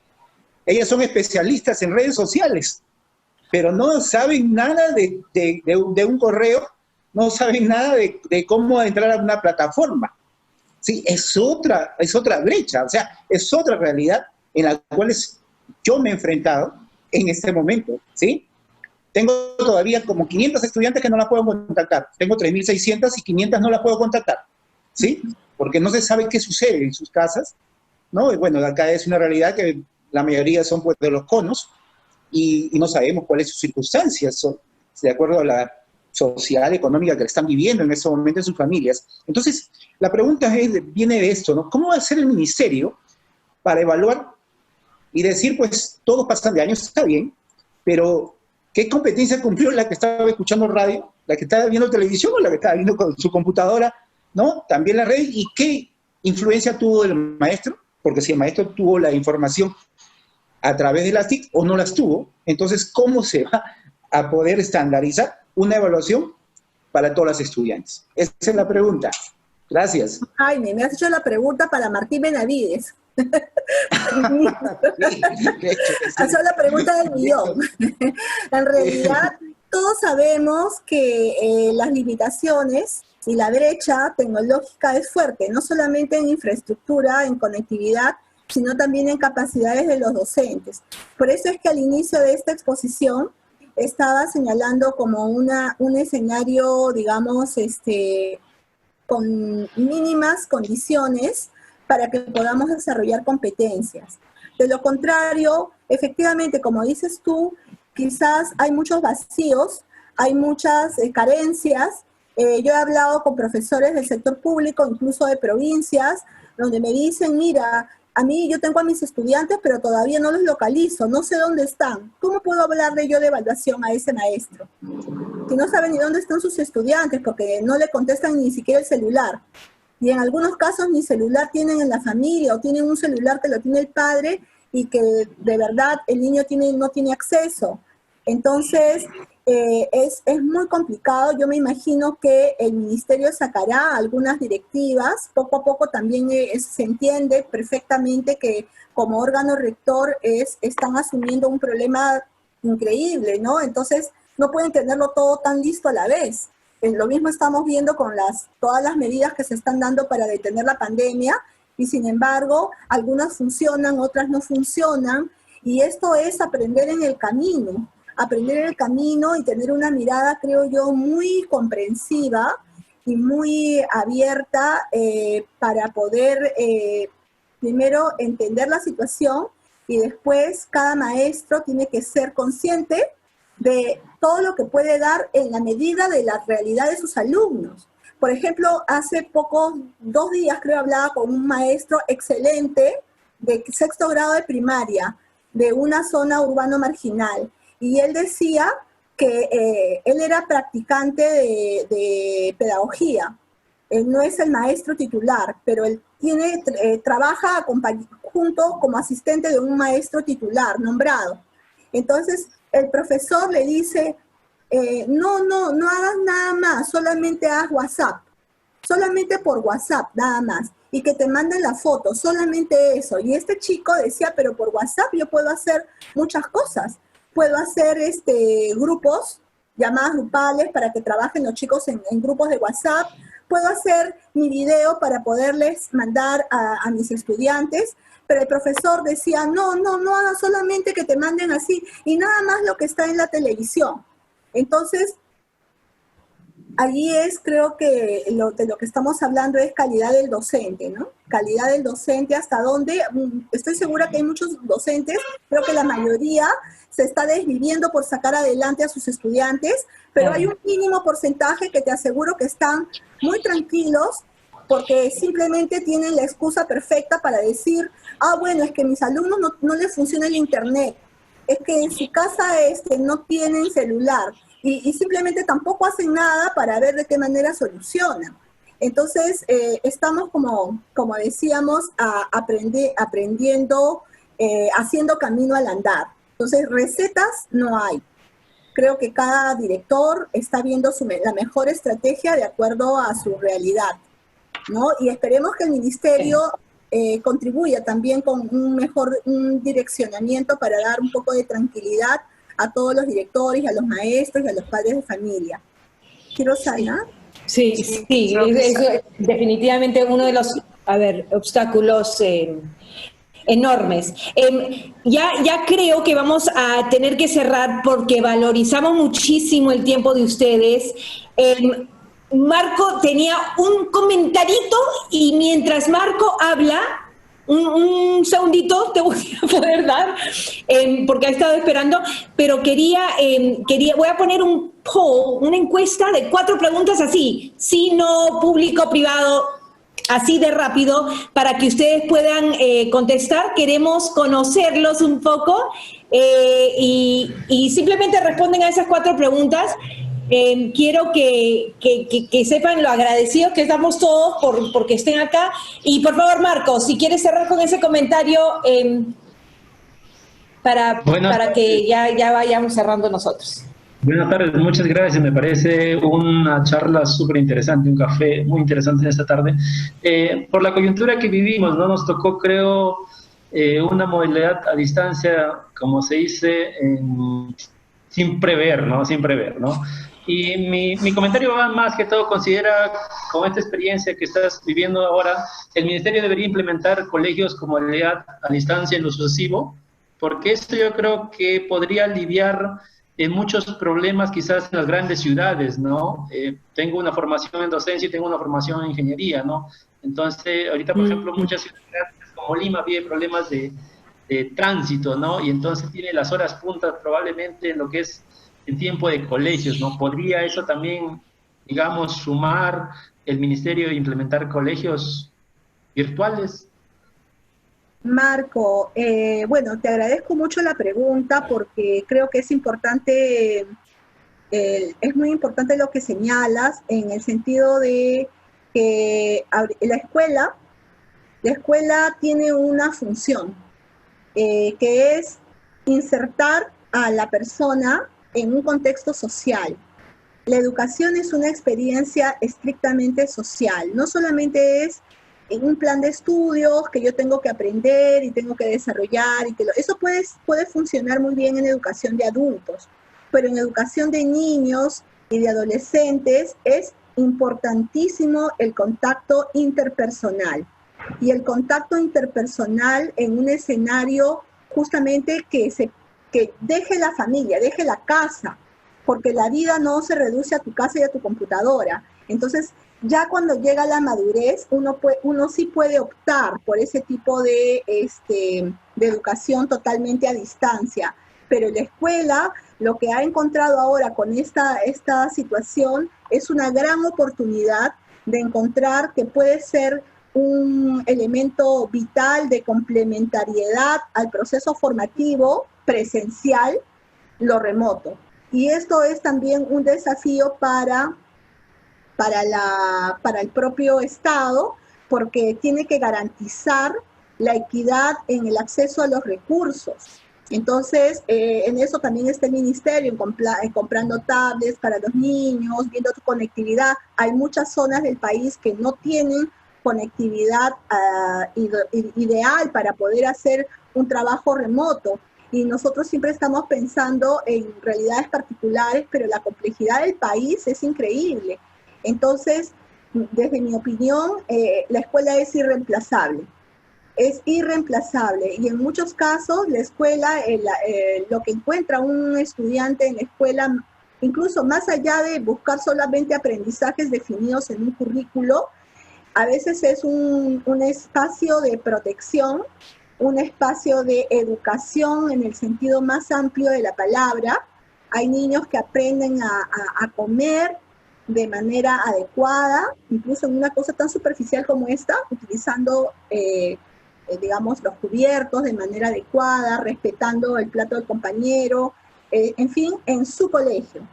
Ellas son especialistas en redes sociales, pero no saben nada de un correo, no saben nada de cómo entrar a una plataforma. Sí, es otra brecha, o sea, es otra realidad en la cual yo me he enfrentado en este momento, ¿sí? Tengo todavía como 500 estudiantes que no las puedo contactar. Tengo 3.600 y 500 no las puedo contactar, ¿sí? Porque no se sabe qué sucede en sus casas, ¿no? Y bueno, acá es una realidad que la mayoría son pues de los conos y no sabemos cuáles sus circunstancias son, de acuerdo a la social, económica que están viviendo en ese momento en sus familias. Entonces, la pregunta viene de esto, ¿no? ¿Cómo va a ser el ministerio para evaluar y decir, pues, todos pasan de años, está bien, pero ¿qué competencia cumplió la que estaba escuchando radio, la que estaba viendo televisión o la que estaba viendo con su computadora, ¿no? También la red, ¿y qué influencia tuvo el maestro? Porque si el maestro tuvo la información a través de las TIC o no las tuvo, entonces, ¿cómo se va a poder estandarizar una evaluación para todas las estudiantes? Esa es la pregunta. Gracias. Jaime, me has hecho la pregunta para Martín Benavides. Hacer la pregunta del millón. En realidad, todos sabemos que las limitaciones y la brecha tecnológica es fuerte, no solamente en infraestructura, en conectividad, sino también en capacidades de los docentes. Por eso es que al inicio de esta exposición estaba señalando como un escenario, digamos, con mínimas condiciones para que podamos desarrollar competencias. De lo contrario, efectivamente, como dices tú, quizás hay muchos vacíos, hay muchas carencias. Yo he hablado con profesores del sector público, incluso de provincias, donde me dicen, mira, yo tengo a mis estudiantes, pero todavía no los localizo, no sé dónde están. ¿Cómo puedo hablarle yo de evaluación a ese maestro? Si no sabe ni dónde están sus estudiantes, porque no le contestan ni siquiera el celular. Y en algunos casos ni celular tienen en la familia, o tienen un celular que lo tiene el padre y que de verdad el niño no tiene acceso. Entonces, es muy complicado. Yo me imagino que el ministerio sacará algunas directivas. Poco a poco también se entiende perfectamente que como órgano rector están asumiendo un problema increíble, ¿no? Entonces, no pueden tenerlo todo tan listo a la vez. Lo mismo estamos viendo con todas las medidas que se están dando para detener la pandemia, y sin embargo, algunas funcionan, otras no funcionan, y esto es aprender en el camino. aprender el camino y tener una mirada, creo yo, muy comprensiva y muy abierta para poder primero entender la situación y después cada maestro tiene que ser consciente de todo lo que puede dar en la medida de la realidad de sus alumnos. Por ejemplo, hace poco, 2 días creo, hablaba con un maestro excelente de 6º grado de primaria, de una zona urbano marginal, y él decía que él era practicante de pedagogía. Él no es el maestro titular, pero él trabaja junto como asistente de un maestro titular nombrado. Entonces, el profesor le dice, no hagas nada más, solamente haz WhatsApp, solamente por WhatsApp, nada más, y que te manden la foto, solamente eso. Y este chico decía, pero por WhatsApp yo puedo hacer muchas cosas, puedo hacer grupos, llamadas grupales para que trabajen los chicos en grupos de WhatsApp, puedo hacer mi video para poderles mandar a mis estudiantes, pero el profesor decía, no hagas solamente que te manden así, y nada más lo que está en la televisión. Entonces, allí creo que de lo que estamos hablando es calidad del docente, ¿no? Calidad del docente, hasta donde, estoy segura que hay muchos docentes, creo que la mayoría se está desviviendo por sacar adelante a sus estudiantes, pero hay un mínimo porcentaje que te aseguro que están muy tranquilos porque simplemente tienen la excusa perfecta para decir, bueno, es que a mis alumnos no les funciona el internet, es que en su casa no tienen celular, y simplemente tampoco hacen nada para ver de qué manera solucionan. Entonces, estamos, como decíamos, aprendiendo, haciendo camino al andar. Entonces, recetas no hay. Creo que cada director está viendo la mejor estrategia de acuerdo a su realidad, ¿no? Y esperemos que el ministerio contribuya también con un direccionamiento para dar un poco de tranquilidad a todos los directores, a los maestros y a los padres de familia. ¿Quiero sanar? Sí, es definitivamente uno de los, obstáculos enormes. Ya creo que vamos a tener que cerrar porque valorizamos muchísimo el tiempo de ustedes. Marco tenía un comentarito y mientras Marco habla, un segundito te voy a poder dar, porque ha estado esperando, pero voy a poner un poll, una encuesta de 4 preguntas así, sí, no, público, privado, así de rápido, para que ustedes puedan contestar. Queremos conocerlos un poco y simplemente responden a esas 4 preguntas. Quiero que sepan lo agradecidos que estamos todos porque estén acá. Y por favor, Marcos, si quieres cerrar con ese comentario para que ya vayamos cerrando nosotros. Buenas tardes, muchas gracias. Me parece una charla súper interesante, un café muy interesante en esta tarde. Por la coyuntura que vivimos, ¿no? Nos tocó, creo, una modalidad a distancia, como se dice, sin prever, ¿no? Y mi comentario va más que todo, considera, con esta experiencia que estás viviendo ahora, el Ministerio debería implementar colegios como modalidad a distancia en lo sucesivo, porque esto yo creo que podría aliviar muchos problemas quizás en las grandes ciudades, ¿no? Tengo una formación en docencia y tengo una formación en ingeniería, ¿no? Entonces, ahorita, por ejemplo, muchas ciudades como Lima vive problemas de tránsito, ¿no? Y entonces tiene las horas puntas probablemente en lo que es en tiempo de colegios, ¿no? ¿Podría eso también, digamos, sumar el ministerio e implementar colegios virtuales? Marco, bueno, te agradezco mucho la pregunta porque creo que es importante, es muy importante lo que señalas en el sentido de que la escuela tiene una función, que es insertar a la persona en un contexto social. La educación es una experiencia estrictamente social, no solamente es en un plan de estudios que yo tengo que aprender y tengo que desarrollar, eso puede funcionar muy bien en educación de adultos, pero en educación de niños y de adolescentes es importantísimo el contacto interpersonal, y el contacto interpersonal en un escenario justamente que que deje la familia, deje la casa, porque la vida no se reduce a tu casa y a tu computadora. Entonces, ya cuando llega la madurez, uno sí puede optar por ese tipo de educación totalmente a distancia. Pero la escuela, lo que ha encontrado ahora con esta situación, es una gran oportunidad de encontrar que puede ser un elemento vital de complementariedad al proceso formativo presencial, lo remoto. Y esto es también un desafío para el propio Estado, porque tiene que garantizar la equidad en el acceso a los recursos. Entonces, en eso también está el ministerio, comprando tablets para los niños, viendo su conectividad. Hay muchas zonas del país que no tienen conectividad ideal para poder hacer un trabajo remoto. Y nosotros siempre estamos pensando en realidades particulares, pero la complejidad del país es increíble. Entonces, desde mi opinión, la escuela es irreemplazable. Es irreemplazable, y en muchos casos la escuela, lo que encuentra un estudiante en la escuela, incluso más allá de buscar solamente aprendizajes definidos en un currículo, a veces es un espacio de protección, un espacio de educación en el sentido más amplio de la palabra. Hay niños que aprenden a comer de manera adecuada, incluso en una cosa tan superficial como esta, utilizando digamos, los cubiertos de manera adecuada, respetando el plato del compañero, en fin, en su colegio,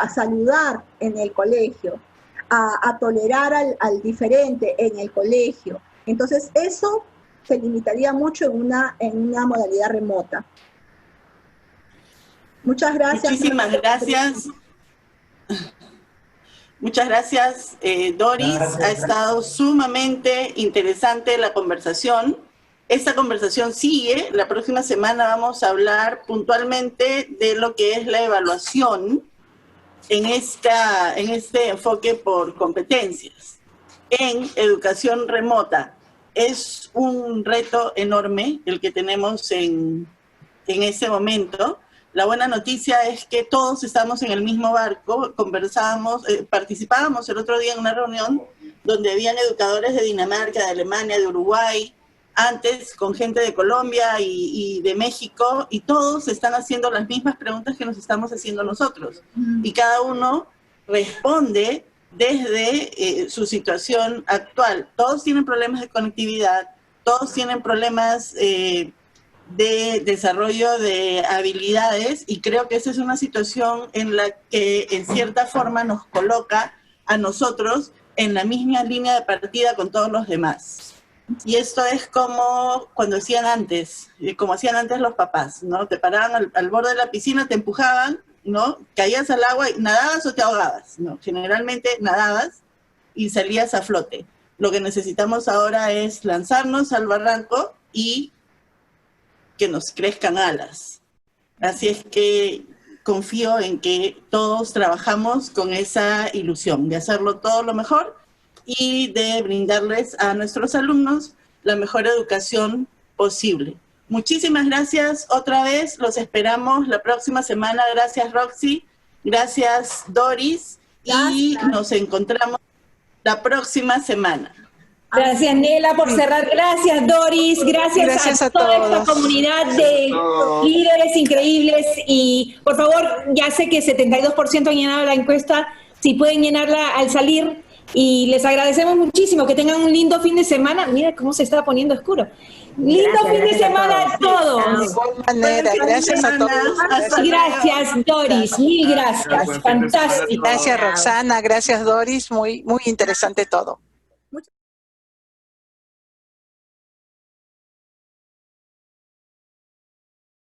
a saludar en el colegio, a tolerar al diferente en el colegio. Entonces, eso se limitaría mucho en una modalidad remota. Muchas gracias. Muchísimas gracias. Muchas gracias, Doris. Gracias. Ha estado sumamente interesante la conversación. Esta conversación sigue. La próxima semana vamos a hablar puntualmente de lo que es la evaluación en este enfoque por competencias en educación remota. Es un reto enorme el que tenemos en este momento. La buena noticia es que todos estamos en el mismo barco, participábamos el otro día en una reunión donde habían educadores de Dinamarca, de Alemania, de Uruguay, antes con gente de Colombia y de México, y todos están haciendo las mismas preguntas que nos estamos haciendo nosotros. Y cada uno responde desde su situación actual. Todos tienen problemas de conectividad, todos tienen problemas de desarrollo de habilidades, y creo que esa es una situación en la que en cierta forma nos coloca a nosotros en la misma línea de partida con todos los demás. Y esto es como cuando hacían antes, como hacían antes los papás, ¿no? Te paraban al borde de la piscina, te empujaban, ¿no? Caías al agua y nadabas o te ahogabas, ¿no? Generalmente nadabas y salías a flote. Lo que necesitamos ahora es lanzarnos al barranco y que nos crezcan alas. Así es que confío en que todos trabajamos con esa ilusión de hacerlo todo lo mejor y de brindarles a nuestros alumnos la mejor educación posible. Muchísimas gracias otra vez, los esperamos la próxima semana. Gracias, Roxy, gracias, Doris, y nos encontramos la próxima semana. Gracias, Nela, por cerrar. Gracias, Doris. Gracias a toda esta comunidad de líderes increíbles. Y, por favor, ya sé que 72% han llenado la encuesta. Si pueden llenarla al salir. Y les agradecemos muchísimo. Que tengan un lindo fin de semana. Mira cómo se está poniendo oscuro. Lindo fin de semana a todos. De igual manera, gracias a todos. Gracias, Doris. Mil gracias. Fantástico. Gracias, Roxana. Gracias, Doris. Muy interesante todo.